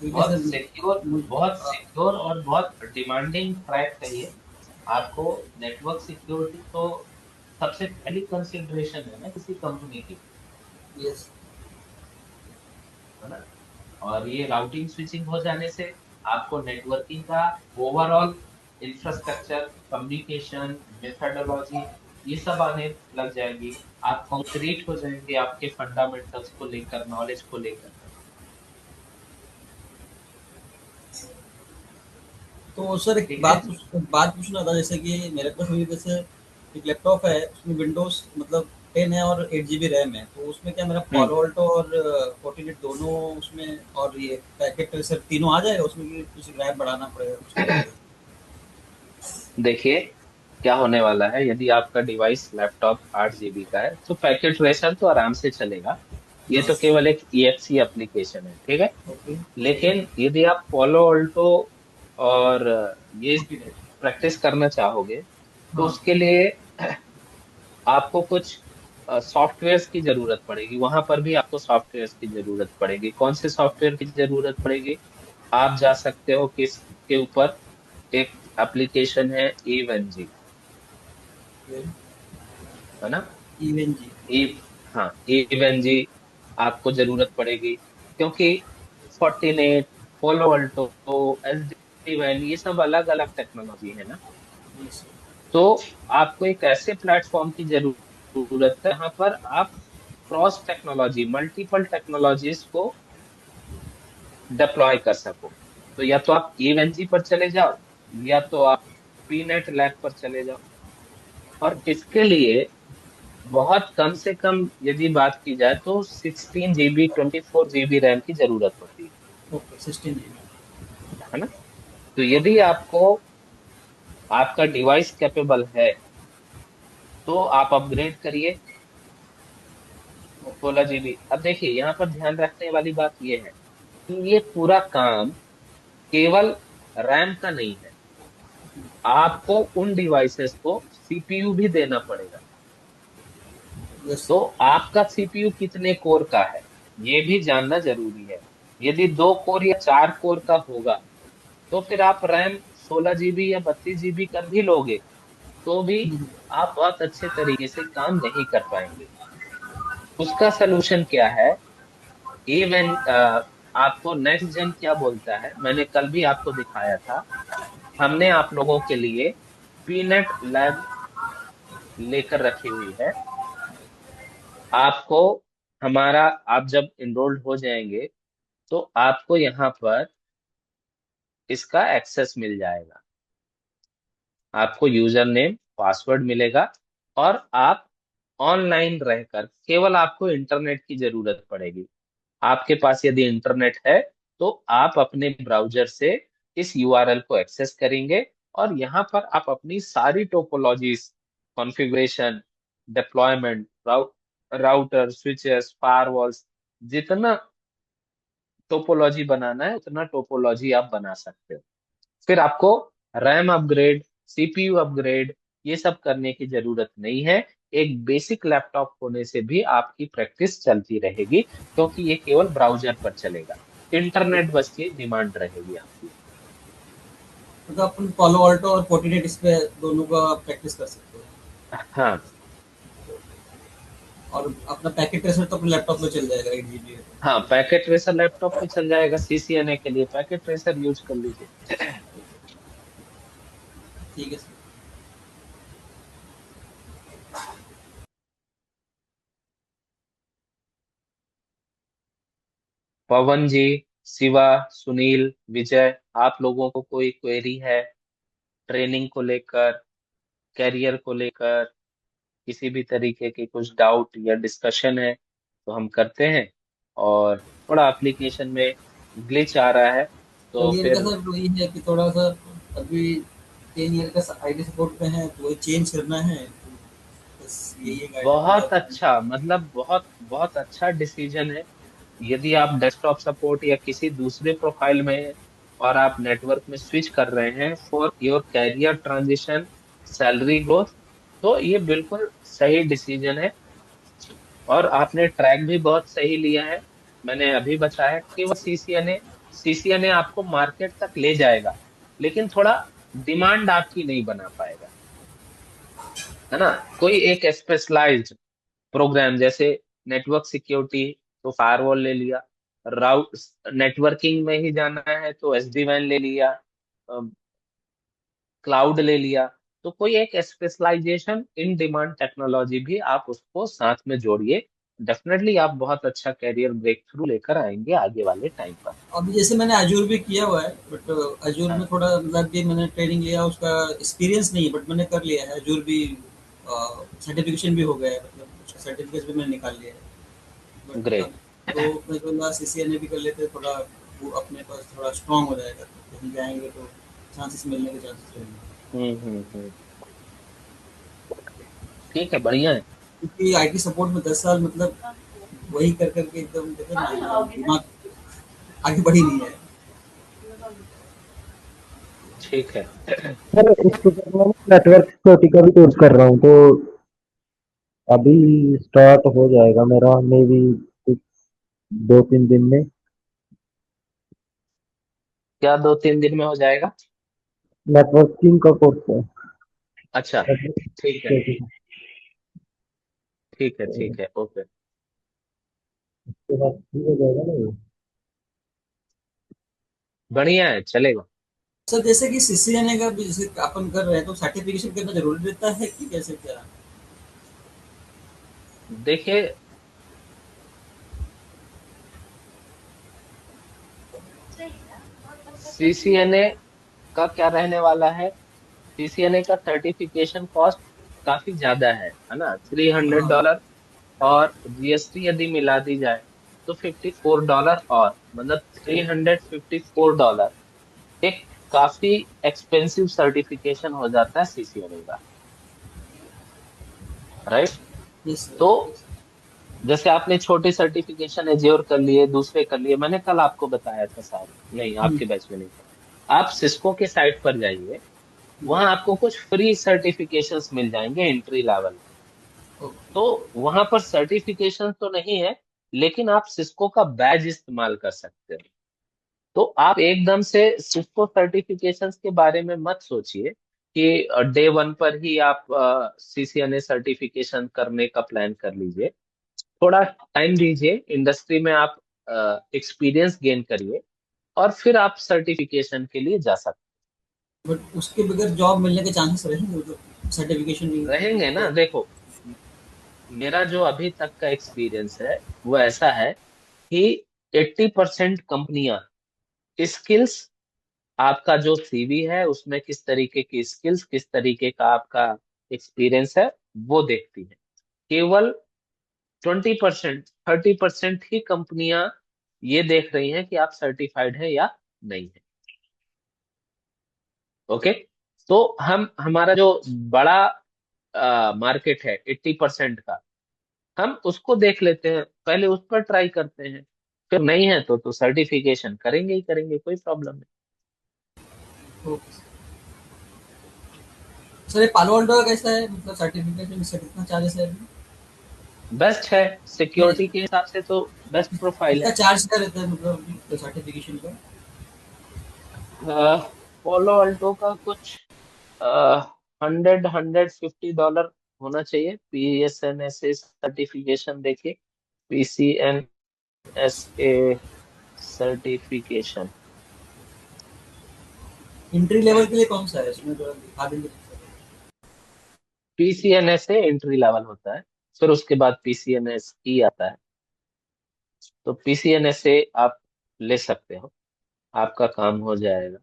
क्योंकि बहुत सर सिक्योर, मुझ बहुत सिक्योर और बहुत डिमांडिंग ट्रैक चाहिए आपको। नेटवर्क सिक्योरिटी तो सबसे पहली कंसिडरेशन है ना किसी कंपनी की, यस। है ना। और ये राउटिंग स्विचिंग हो जाने से आपको नेटवर्किंग का ओवरऑल इंफ्रास्ट्रक्चर, कम्युनिकेशन, मेथडोलॉजी, ये सब आने लग जाएंगी। आप कंक्रीट हो जाएंगे आपके फंडामेंटल्स को लेकर, नॉलेज को लेकर। तो सर एक ठीक है। बात पूछना था, जैसे कि मेरे पास अभी जैसे एक लैपटॉप है, उसमें विंडोज मतलब 10 है और 8 GB रैम है, तो उसमें क्या मेरा हम्म। पालो अल्टो और फोर्टिनेट दोनों उसमें, और ये पैकेट सर तीनों आ जाएगा उसमें, कि कुछ रैम बढ़ाना पड़ेगा कुछ करेगा? देखिए, क्या होने वाला है, यदि आपका डिवाइस लैपटॉप 8 GB का है तो पैकेट ट्रेसर तो आराम से चलेगा। ये हाँ। तो केवल एक EXE एप्लीकेशन है, ठीक है। ओके। लेकिन यदि आप पोलो अल्टो और ये Fortinet। प्रैक्टिस करना चाहोगे तो हाँ। उसके लिए आपको कुछ सॉफ्टवेयर्स की जरूरत पड़ेगी। वहां पर भी आपको सॉफ्टवेयर्स की जरूरत पड़ेगी। कौन से सॉफ्टवेयर की जरूरत पड़ेगी? आप जा सकते हो किस के ऊपर, एक एप्लीकेशन है evenji, है ना? इवन जी। ई हाँ, evenji आपको जरूरत पड़ेगी, क्योंकि फोर्टिनेट, पोलो अल्टो, एसडी वैन, ये सब अलग अलग टेक्नोलॉजी है ना। यस। तो आपको एक ऐसे प्लेटफॉर्म की जरूरत है जहाँ पर आप क्रॉस टेक्नोलॉजी, मल्टीपल टेक्नोलॉजीज को डिप्लॉय कर सको। तो या तो आप evenji पर चले जाओ, या तो आप पीनेट लैब पर चले जाओ। और इसके लिए बहुत कम से कम यदि बात की जाए तो 16 GB 24 GB रैम की जरूरत होती ओके, 16 जी। है ना? तो यदि आपको, आपका डिवाइस कैपेबल है, तो आप अपग्रेड करिए 16 GB। अब देखिए, यहाँ पर ध्यान रखने वाली बात यह है कि ये पूरा काम केवल रैम का नहीं है, आपको उन डिवाइसेस को सीपीयू भी देना पड़ेगा। यस तो सर। आपका सीपीयू कितने कोर का है, ये भी जानना जरूरी है। यदि 2 कोर या 4 कोर का होगा, तो फिर आप रैम 16 GB या 32 GB कर भी लोगे, तो भी आप बहुत अच्छे तरीके से काम नहीं कर पाएंगे। उसका सलूशन क्या है? इवन आपको नेक्स्ट जेन क्या बोलता है, मैंने कल भी आपको दिखाया था। हमने आप लोगों के लिए पीनेट लैब लेकर रखी हुई है। आपको हमारा, आप जब इनरोल्ड हो जाएंगे तो आपको यहाँ पर इसका एक्सेस मिल जाएगा। आपको यूजर नेम, पासवर्ड मिलेगा, और आप ऑनलाइन रहकर, केवल आपको इंटरनेट की जरूरत पड़ेगी। आपके पास यदि इंटरनेट है तो आप अपने ब्राउजर से इस यूआरएल को एक्सेस करेंगे, और यहाँ पर आप अपनी सारी topologies, configuration, deployment, router, switches, firewalls, जितना टोपोलॉजी बनाना है उतना टोपोलॉजी आप बना सकते हो। फिर आपको रैम अपग्रेड, सीपीयू अपग्रेड, ये सब करने की जरूरत नहीं है। एक बेसिक लैपटॉप होने से भी आपकी प्रैक्टिस चलती रहेगी, क्योंकि ये केवल ब्राउजर पर चलेगा। इंटरनेट बस की डिमांड रहेगी आपकी। मतलब अपन पालो अल्टो और फोर्टिनेट इस पे दोनों का प्रैक्टिस कर सकते हो। हाँ और अपना पैकेट ट्रेसर तो अपने लैपटॉप में चल जाएगा 8 GB। हाँ, पैकेट ट्रेसर लैपटॉप पे चल जाएगा। सीसीएनए के लिए पैकेट ट्रेसर यूज कर लीजिए। ठीक है सर। पवन जी, शिवा, सुनील, विजय, आप लोगों को कोई क्वेरी है ट्रेनिंग को लेकर, कैरियर को लेकर, किसी भी तरीके की कुछ डाउट या डिस्कशन है तो हम करते हैं। और थोड़ा एप्लीकेशन में ग्लिच आ रहा है तो करियर का फिर, सर वही है कि थोड़ा सा अभी 10 ईयर का आईटी सपोर्ट पे है, तो वही चेंज करना है, तो बस यही है गाइड बहुत मतलब। अच्छा, मतलब बहुत बहुत अच्छा डिसीजन है। यदि आप डेस्कटॉप सपोर्ट या किसी दूसरे प्रोफाइल में हैं और आप नेटवर्क में स्विच कर रहे हैं for your career transition, salary growth, तो ये बिल्कुल सही डिसीजन है। और आपने ट्रैक भी बहुत सही लिया है। मैंने अभी बताया कि वो सीसीएनए आपको मार्केट तक ले जाएगा, लेकिन थोड़ा डिमांड आपकी नहीं बना पाएगा, है ना? कोई एक स्पेशलाइज्ड प्रोग्राम जैसे नेटवर्क सिक्योरिटी, तो फायरवॉल ले लिया। राउट नेटवर्किंग में ही जाना है तो एसडी वैन ले लिया, क्लाउड ले लिया। तो कोई एक स्पेशलाइजेशन इन डिमांड टेक्नोलॉजी भी आप उसको साथ में जोड़िए। डेफिनेटली आप बहुत अच्छा कैरियर ब्रेक थ्रू लेकर आएंगे आगे वाले टाइम पर। अभी जैसे मैंने अजूर भी किया हुआ है, बट अजूर में हाँ, थोड़ा मतलब कि मैंने ट्रेनिंग लिया, उसका एक्सपीरियंस नहीं है, बट मैंने कर लिया है अजूर भी। सर्टिफिकेशन भी हो गया है, मतलब उसका सर्टिफिकेट भी मैंने निकाल लिया है। बट अब ग्रेट। तो मैं बोला सीसीएनए भी कर लेते, थोड़ा वो अपने पास थोड़ा स्ट्रांग हो जाएगा, तो कहीं जाएंगे तो चांसेस मिलने के चांसेस रहेंगे। हम्म। ठीक है, बढ़िया है। क्योंकि आईटी सपोर्ट में 10 साल मतलब वही कर करके एकदम देखो ना, एकदम दिमाग आगे बढ़ी नहीं है। ठीक है। सर इसके साथ मैं नेटवर्क सिक्योरिटी का भी कोर्स कर रहा हूँ, तो अभी स्टार्ट हो जाएगा मेरा, मे बी 2-3 दिन में। क्या 2-3 दिन में हो जाएगा? नेटवर्किंग का कोर्स है। अच्छा, नेटवर्क ठीक है, सिक्योरिटी का। ठीक है, तो ठीक है, ओके। उसके बाद ठीक हो जाएगा ना ये। बढ़िया है, चलेगा। सर जैसे कि सीसीएनए का भी जैसे अपन कर रहे हैं तो सर्टिफिकेशन करना जरूरी रहता है कि कैसे क्या? देखिए, सीसीएनए का क्या रहने वाला है? सीसीएनए का सर्टिफिकेशन कॉस्ट काफी ज्यादा है ना, हाँ। $300। और जीएसटी यदि मिला दी जाए तो $54, और मतलब $354। एक काफी एक्सपेंसिव सर्टिफिकेशन हो जाता है सीसीएनए का, राइट? Yes sir. तो जैसे आपने छोटे सर्टिफिकेशन एज्योर कर लिए, दूसरे कर लिए, मैंने कल आपको बताया था शायद, नहीं आपके बैच में नहीं था। आप सिस्को के साइट पर जाइए, वहां आपको कुछ फ्री सर्टिफिकेशंस मिल जाएंगे एंट्री लेवल। ओके। तो वहां पर सर्टिफिकेशन तो नहीं है, लेकिन आप सिस्को का बैज इस्तेमाल कर सकते हो। तो आप एकदम से सिस्को सर्टिफिकेशंस के बारे में मत सोचिए कि डे 1 पर ही आप सीसीएनए सर्टिफिकेशन करने का प्लान कर लीजिए। थोड़ा टाइम दीजिए, इंडस्ट्री में आप एक्सपीरियंस गेन करिए, और फिर आप सर्टिफिकेशन के लिए जा सकते बट उसके बगैर जॉब मिलने के चांसेस रहेंगे वो तो सर्टिफिकेशन नहीं रहेंगे तो। ना। देखो, मेरा जो अभी तक का एक्सपीरियंस है वो ऐसा है कि 80% कंपनियां स्किल्स, आपका जो सीवी है उसमें किस तरीके की स्किल्स, किस तरीके का आपका एक्सपीरियंस है, वो देखती है। केवल 20%, 30% ही कंपनियां ये देख रही हैं कि आप सर्टिफाइड हैं या नहीं है। ओके। तो हम हमारा जो बड़ा मार्केट है 80% का, हम उसको देख लेते हैं, पहले उस पर ट्राई करते हैं। फिर नहीं है तो सर्टिफिकेशन करेंगे ही करेंगे, कोई प्रॉब्लम नहीं। Okay sir. ये पालो अल्टो का कैसा है, मतलब सर्टिफिकेशन इसका कितना चार्जेस है अभी? बेस्ट है, नहीं, सिक्योरिटी के हिसाब से तो बेस्ट प्रोफाइल इसका है। चार्ज क्या रहता है मतलब सर्टिफिकेशन का? पोलो अल्टो का कुछ 150 डॉलर होना चाहिए। PSNSA सर्टिफिकेशन देखिए, PCNSA सर्टिफिकेशन। एंट्री लेवल के लिए कौन सा है इसमें, तो दिखा देंगे सर? PCNSA एंट्री लेवल होता है, फिर उसके बाद PCNSE आता है। तो PCNSA आप ले सकते हो, आपका काम हो जाएगा।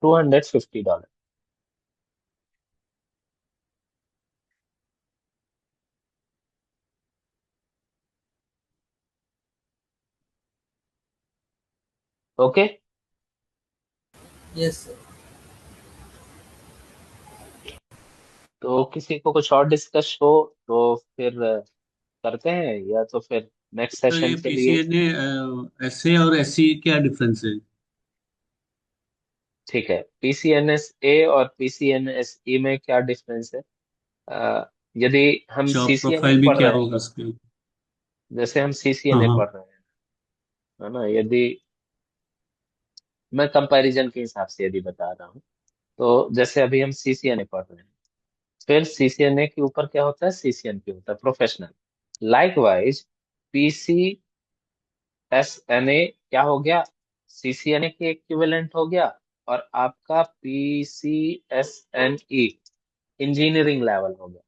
$250। ओके। Yes sir. तो किसी को कुछ और डिस्कस हो तो फिर करते हैं, या तो फिर नेक्स्ट तो ये सेशन के लिए। पीसीएनए एसए और एससी क्या डिफरेंस है? ठीक है, PCNSA और PCNSE में क्या डिफरेंस है? अ, यदि हम जॉब CCNA प्रोफाइल भी पढ़ क्या रहे हैं, होगा उसके? जैसे हम हाँ CCNA हाँ। पढ़ रहे हैं, है ना, यदि मैं कंपैरिजन के हिसाब से यदि बता रहा हूँ, तो जैसे अभी हम CCNA पढ़ रहे हैं, फिर CCNA के ऊपर क्या होता है, CCN के होता है प्रोफेशनल। लाइकवाइज PCSNA क्या हो गया, CCNA के इक्विवेलेंट हो गया। और आपका PCSNE इंजीनियरिंग लेवल हो गया।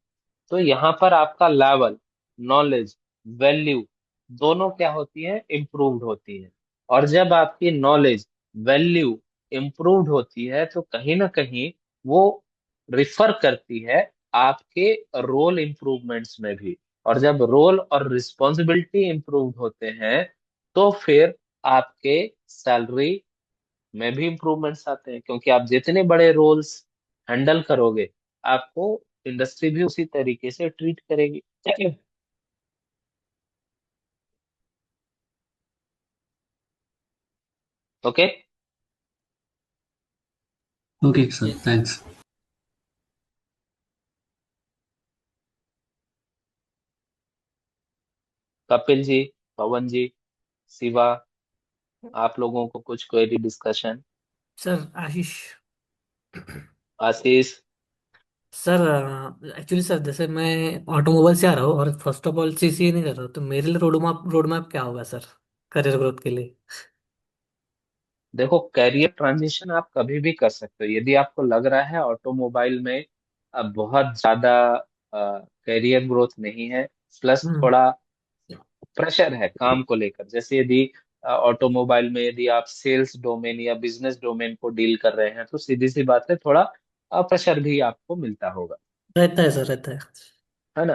तो यहाँ पर आपका लेवल, नॉलेज, वैल्यू, दोनों क्या होती है, इम्प्रूव्ड होती है। और जब आपकी नॉलेज, वैल्यू इम्प्रूव्ड होती है तो कहीं ना कहीं वो रिफर करती है आपके रोल इम्प्रूवमेंट्स में भी। और जब रोल और रिस्पॉन्सिबिलिटी इम्प्रूव्ड होते हैं तो फिर आपके सैलरी में भी इम्प्रूवमेंट्स आते हैं, क्योंकि आप जितने बड़े रोल्स हैंडल करोगे, आपको इंडस्ट्री भी उसी तरीके से ट्रीट करेगी। Okay. Okay sir, yes. Thanks. Kapil ji, Pawan ji, Shiva, आप लोगों को कुछ query discussion? Sir Ashish. Ashish? Sir actually sir जैसे मैं ऑटोमोबाइल से आ रहा हूँ और फर्स्ट ऑफ ऑल सीसीए नहीं कर रहा हूँ, तो मेरे लिए रोड मैप क्या होगा सर करियर ग्रोथ के लिए? देखो, कैरियर ट्रांजिशन आप कभी भी कर सकते हो। यदि आपको लग रहा है ऑटोमोबाइल में अब बहुत ज्यादा कैरियर ग्रोथ नहीं है, प्लस हम्म। थोड़ा प्रेशर है काम को लेकर, जैसे यदि ऑटोमोबाइल में यदि आप सेल्स डोमेन या बिजनेस डोमेन को डील कर रहे हैं, तो सीधी सी बात है, थोड़ा प्रेशर भी आपको मिलता होगा, रहता है सर, रहता है। है ना?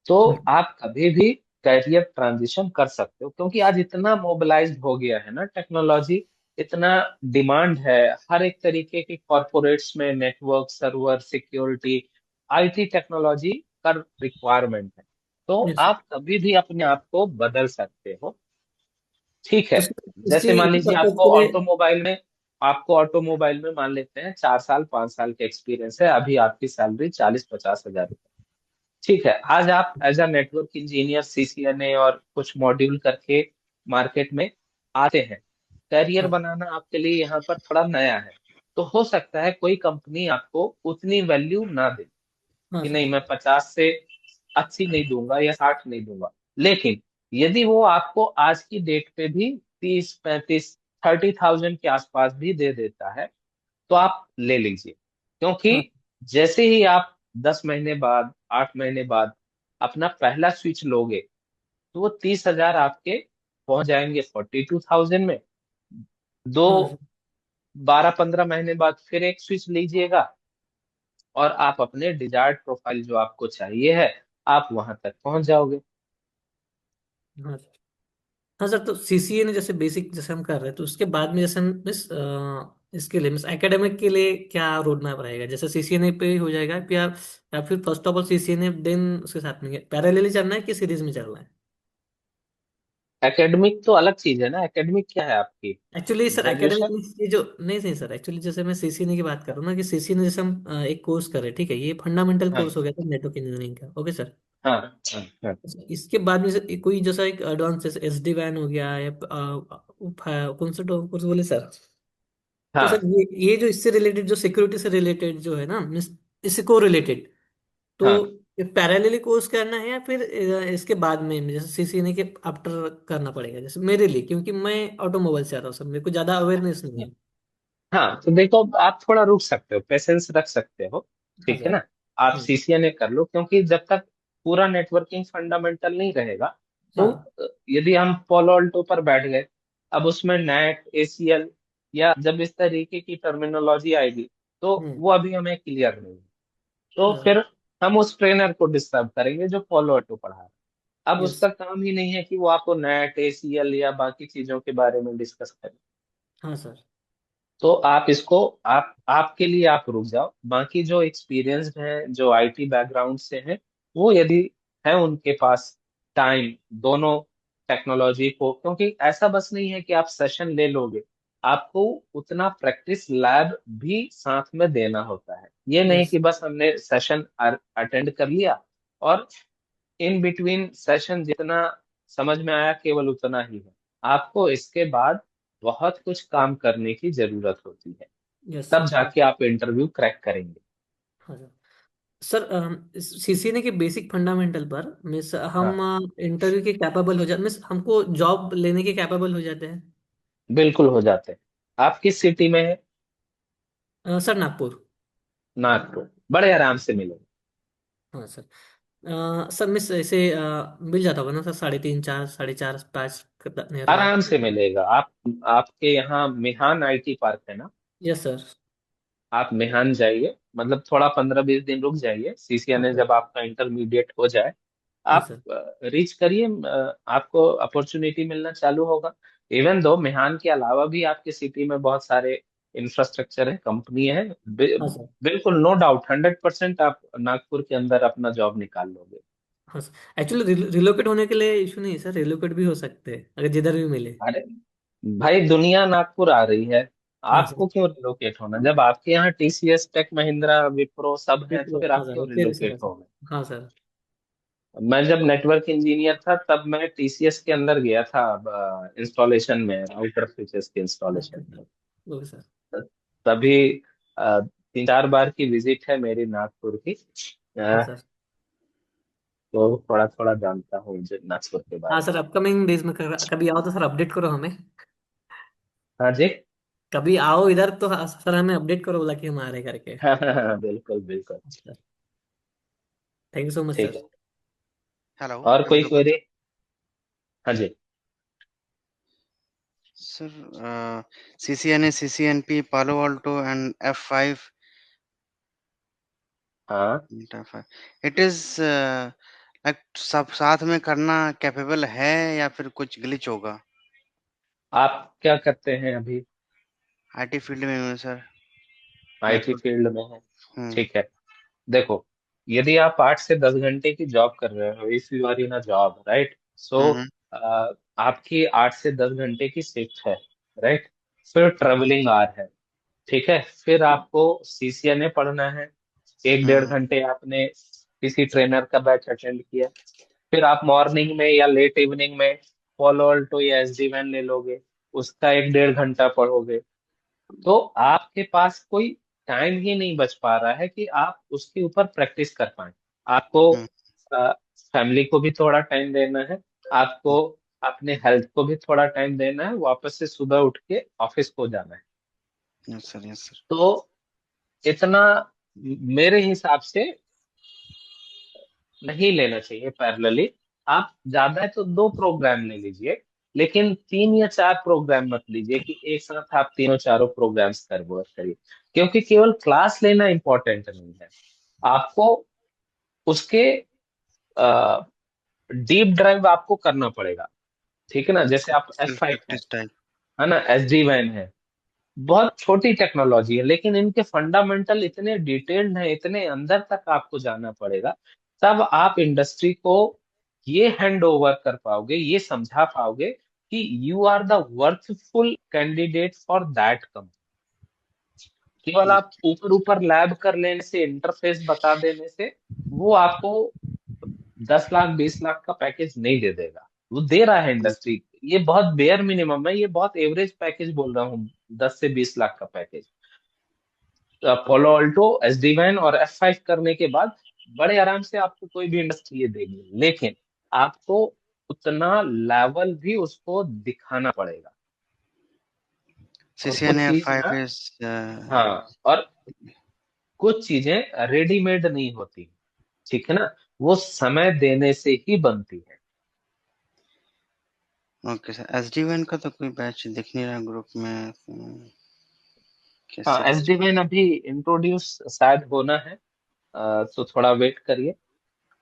तो हम्म। आप कभी भी कैरियर ट्रांजिशन कर सकते हो, क्योंकि आज इतना मोबिलाइज्ड हो गया है ना टेक्नोलॉजी, इतना डिमांड है हर एक तरीके की कॉरपोरेट्स में, network, server, security, IT technology का रिक्वायरमेंट है। तो यस। आप कभी भी अपने आप को बदल सकते हो। ठीक है। उस इसी जैसे मान इसी लीजिए पर्पज के लिए। आपको ऑटोमोबाइल में मान लेते हैं 4 साल 5 साल का एक्सपीरियंस है, अभी आपकी सैलरी 40-50 हजार। ठीक है, आज आप as a network engineer, CCNA और कुछ मॉड्यूल करके मार्केट में आते हैं। करियर हाँ। बनाना आपके लिए यहाँ पर थोड़ा नया है, तो हो सकता है कोई कंपनी आपको उतनी वैल्यू ना दे, हाँ कि सर। नहीं, मैं 50 से 80 नहीं दूंगा या 60 नहीं दूंगा। लेकिन यदि वो आपको आज की डेट पे भी 30-35-30,000 के आसपास भी दे देता है, तो आप ले लीजिए। क्योंकि हाँ। जैसे ही आप 10 महीने बाद, 8 महीने बाद अपना पहला स्विच लोगे, तो वो 30,000 आपके पहुंच जाएंगे 42,000 में। दो हाँ सर। 12-15 महीने बाद फिर एक स्विच लीजिएगा, और आप अपने डिजायर्ड प्रोफाइल जो आपको चाहिए है, आप वहां तक पहुंच जाओगे। हाँ सर। हाँ सर, तो सीसीए ने जैसे बेसिक जैसे हम कर रहे हैं, तो उसके बाद में जैसे हम इसके लिए मिस एकेडमिक के लिए क्या रोड मैप रहेगा? जैसे सीसीए ने पे हो जाएगा या फिर फर्स्ट ऑफ ऑल सीसीए ने देन उसके साथ में पैरेलली चलना है कि सीरीज में चलना है? एकेडमिक तो अलग चीज है ना। एकेडमिक क्या है आपकी? Actually sir academic graduation? ये जो नहीं नहीं सर, एक्चुअली जैसे मैं सीसीएनए की बात कर रहा हूँ ना, कि सीसीएनए जैसे हम एक कोर्स कर रहे हैं, ठीक है, ये फंडामेंटल कोर्स हाँ हो गया था नेटवर्क इंजीनियरिंग का, ओके सर। हाँ हाँ हाँ। इसके बाद में कोई जैसा एक एडवांस जैसे एसडी वैन हो गया या कौन सा कोर्स बोले सर? तो सर हाँ ये जो इससे रिलेटेड जो सिक्योरिटी से रिलेटेड जो है ना इससे को रिलेटेड, तो हाँ। पैरेलली कोर्स करना है या फिर इसके बाद में जैसे सीसीएनए के आफ्टर करना पड़ेगा जैसे मेरे लिए, क्योंकि मैं ऑटोमोबाइल से आ रहा हूँ सर, मेरे को ज्यादा अवेयरनेस नहीं है। हाँ, तो देखो, आप थोड़ा रुक सकते हो, पेशेंस रख सकते हो। हाँ ठीक है सर। ना? आप हम्म। सीसीएनए कर लो, क्योंकि जब तक पूरा नेटवर्किंग फंडामेंटल नहीं रहेगा, तो हाँ। यदि हम पोलो अल्टो पर बैठ गए, अब उसमें नेट, एसीएल या जब इस तरीके की टर्मिनोलॉजी आएगी, तो हम्म। वो अभी हमें क्लियर नहीं है। तो हाँ सर। फिर हम उस ट्रेनर को डिस्टर्ब करेंगे जो पोलो ऑटो पढ़ा है। अब यस। उसका काम ही नहीं है कि वो आपको नेट, एसीएल या बाकी चीजों के बारे में डिस्कस करे। हाँ सर। तो आप इसको, आप आपके लिए आप रुक जाओ। बाकी जो एक्सपीरियंस्ड हैं, जो आईटी बैकग्राउंड से हैं, वो यदि है उनके पास टाइम, दोनों टेक्नोलॉजी को, क्योंकि ऐसा बस नहीं है कि आप सेशन ले लोगे, आपको उतना प्रैक्टिस लैब भी साथ में देना होता है। ये नहीं यस। कि बस हमने सेशन अटेंड कर लिया और इन बिटवीन सेशन जितना समझ में आया केवल उतना ही है। आपको इसके बाद बहुत कुछ काम करने की जरूरत होती है, यस तब सर। जाके आप इंटरव्यू क्रैक करेंगे। हाँ सर। सर सीसीएनए के बेसिक फंडामेंटल पर मिस हम हाँ, इंटरव्यू के कैपेबल हो जाते, मिस हमको जॉब लेने के कैपेबल हो जाते हैं? बिल्कुल हो जाते हैं। आप किस सिटी में है? सर नागपुर। नागपुर। बड़े आराम से मिलेंगे। हाँ सर। सर मिस ऐसे मिल जाता होगा ना सर, 3.5 4 4.5 5 नियर अबाउट? आराम से मिलेगा। आप, आपके यहाँ मिहान आईटी पार्क है ना? Yes sir. आप मिहान जाइए, मतलब थोड़ा 15-20 दिन रुक जाइए, हाँ सीसीएनए सर। जब आपका इंटरमीडिएट हो जाए, हाँ आप सर। रीच करिए, आपको अपॉर्चुनिटी मिलना चालू होगा। इवन दो मिहान के अलावा भी आपके सिटी में बहुत सारे इंफ्रास्ट्रक्चर है, कंपनी है। हाँ सर। बिल्कुल नो डाउट, 100% आप नागपुर के अंदर अपना जॉब निकाल लोगे। हाँ सर, एक्चुअली रिलोकेट होने के लिए इशू नहीं है सर, रिलोकेट भी हो सकते हैं अगर जिधर भी मिले। अरे भाई दुनिया नागपुर आ रही है, हाँ सर। आपको क्यों रिलोकेट होना? जब आपके यहाँ टीसीएस, टेक महिंद्रा, विप्रो सब है तो विप्रो, फिर हाँ आप सर, क्यों उतने भी सर है रिलोकेट सर। होगे? हाँ सर। मैं जब नेटवर्क इंजीनियर था तब मैं टीसीएस के अंदर गया था इंस्टॉलेशन में, राउटर स्विचेस के okay installation sir. Okay sir. में। तभी 3-4 बार की विजिट है मेरी नागपुर की। हाँ अ, सर। तो थोड़ा थोड़ा जानता हूँ मुझे नागपुर के हाँ बारे में। सर, अपकमिंग डेज में कभी आओ तो सर अपडेट करो हमें। हाँ जी। कभी आओ इधर तो सर हमें अपडेट करो, बोला कि हम आ रहे करके। हाँ हाँ हाँ, बिल्कुल बिल्कुल। थैंक यू सो मच ठीक सर। है। हेलो, और एम कोई ग्रुप। क्वेरी? हाँ जी। Sir, CCNA, CCNP, Palo Alto and F5, हाँ, इट इज लाइक सब साथ में करना कैपेबल है या फिर कुछ ग्लिच होगा? आप क्या करते हैं अभी? आईटी फील्ड में हूँ सर। IT network. फील्ड में है? हम्म। ठीक है। देखो, यदि आप 8 से 10 घंटे की जॉब कर रहे हो, if you are in a job, right, so hmm. आपकी 8 से 10 घंटे की शिफ्ट है, राइट। फिर ट्रेवलिंग आवर है, ठीक है। फिर आपको सीसीएनए पढ़ना है, 1-1.5 घंटे आपने किसी ट्रेनर का बैच अटेंड किया। फिर आप मॉर्निंग में या लेट इवनिंग में पॉलो अल्टो या एसडी वैन ले लोगे, उसका 1-1.5 घंटा पढ़ोगे। तो आपके पास कोई टाइम ही नहीं बच पा रहा है कि आप उसके ऊपर प्रैक्टिस कर पाए। आपको हम्म। फैमिली को भी थोड़ा टाइम देना है, आपको अपने हेल्थ को भी थोड़ा टाइम देना है, वापस से सुबह उठ के ऑफिस को जाना है। Yes sir, yes sir. तो इतना मेरे हिसाब से नहीं लेना चाहिए पैरेलली। आप ज्यादा है तो 2 प्रोग्राम ले लीजिए, लेकिन 3 या 4 प्रोग्राम मत लीजिए कि एक साथ आप तीनों चारों प्रोग्राम्स कर वर्क करिए। क्योंकि केवल क्लास लेना इंपॉर्टेंट नहीं है, आपको उसके डीप ड्राइव आपको करना पड़ेगा। ठीक है ना? जैसे आप सेल्फ F5 प्रैक्टिस टाइप। है ना, SD वैन है, बहुत छोटी टेक्नोलॉजी है, लेकिन इनके फंडामेंटल इतने डिटेल्ड हैं, इतने अंदर तक आपको जाना पड़ेगा। तब आप इंडस्ट्री को ये हैंड ओवर कर पाओगे, ये समझा पाओगे कि you are the worthful candidate for that company. केवल आप ऊपर ऊपर लैब कर लेने से, इंटरफेस बता देने से वो आपको 10 लाख 20 लाख का पैकेज नहीं दे देगा। वो दे रहा है इंडस्ट्री, ये बहुत बेयर मिनिमम है, ये बहुत एवरेज पैकेज बोल रहा हूँ, 10 से 20 लाख का पैकेज। पोलो ऑल्टो, एसडी वैन और F5 करने के बाद बड़े आराम से आपको कोई भी इंडस्ट्री ये देगी, लेकिन आपको उतना लेवल भी उसको दिखाना पड़ेगा। और कुछ CCNA चीज F5 ना, इज हाँ, और कुछ चीजें रेडीमेड नहीं होती, ठीक है ना, वो समय देने से ही बनती है। Okay sir. SD1 का तो कोई बैच दिख नहीं रहा ग्रुप में। हाँ, कैसे एसडी वैन अभी इंट्रोड्यूस शायद होना है, तो थोड़ा वेट करिए।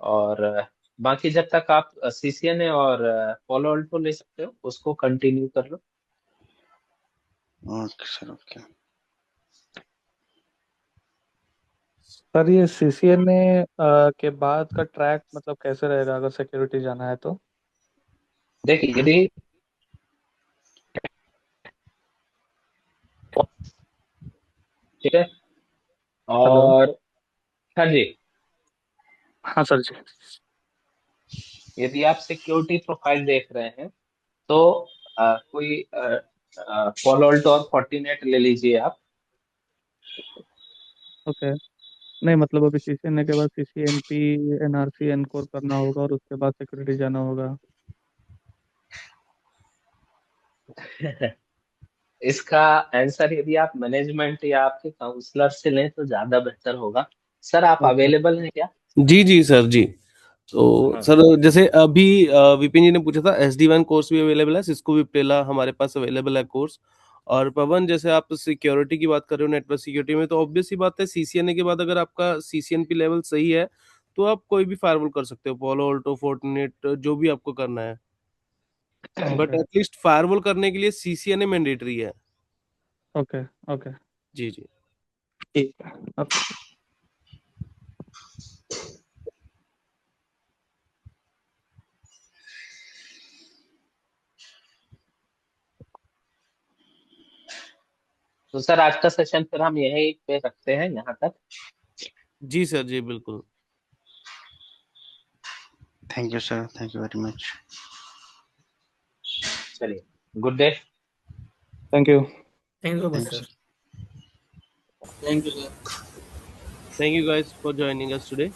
और बाकी जब तक आप सीसीएनए और पोलो अल्टो ले सकते हो, उसको कंटिन्यू कर लो। Okay sir, okay. सर ये सीसीएनए के बाद का ट्रैक मतलब कैसे रहेगा अगर सिक्योरिटी जाना है तो? देखिए, यदि ठीक है, हेलो। और हाँ जी, हाँ सर जी। यदि आप सिक्योरिटी प्रोफाइल देख रहे हैं तो कोई पोलो अल्टो और फोर्टिनेट ले लीजिए आप। ओके। नहीं मतलब अभी सीसीएनए के बाद सीसीएनपी एनआरसी एनकोर करना होगा और उसके बाद सिक्योरिटी जाना होगा। इसका आंसर यदि आप मैनेजमेंट या आपके काउंसलर से लें तो ज्यादा बेहतर होगा। सर, आप ओके। अवेलेबल हैं क्या? जी जी सर जी। तो हाँ। सर जैसे अभी विपिन जी ने पूछा था, SD1 कोर्स भी अवेलेबल है, सिस्को विप्रेला हमारे पास अवेलेबल है कोर्स। और पवन, जैसे आप सिक्योरिटी की बात कर रहे हो, नेटवर्क सिक्योरिटी में, तो ऑब्वियस सी बात है सीसीएनए के बाद अगर आपका सीसीएनपी लेवल सही है तो आप कोई भी फायरवॉल कर सकते हो, पोलो ऑल्टो, फोर्टिनेट, जो भी आपको करना है। But okay. एटलीस्ट फायरवॉल करने के लिए सीसीएनए मैंडेटरी है। ओके। ओके। जी जी। ठीक है। ओके। तो सर आज का सेशन फिर हम यहीं पे रखते हैं, यहाँ तक। जी सर, जी बिल्कुल। Thank you sir, thank you very much. चलिए, good day. Thank you. Thank you so much, thank you sir. Sir. Thank you sir. Thank you guys for joining us today.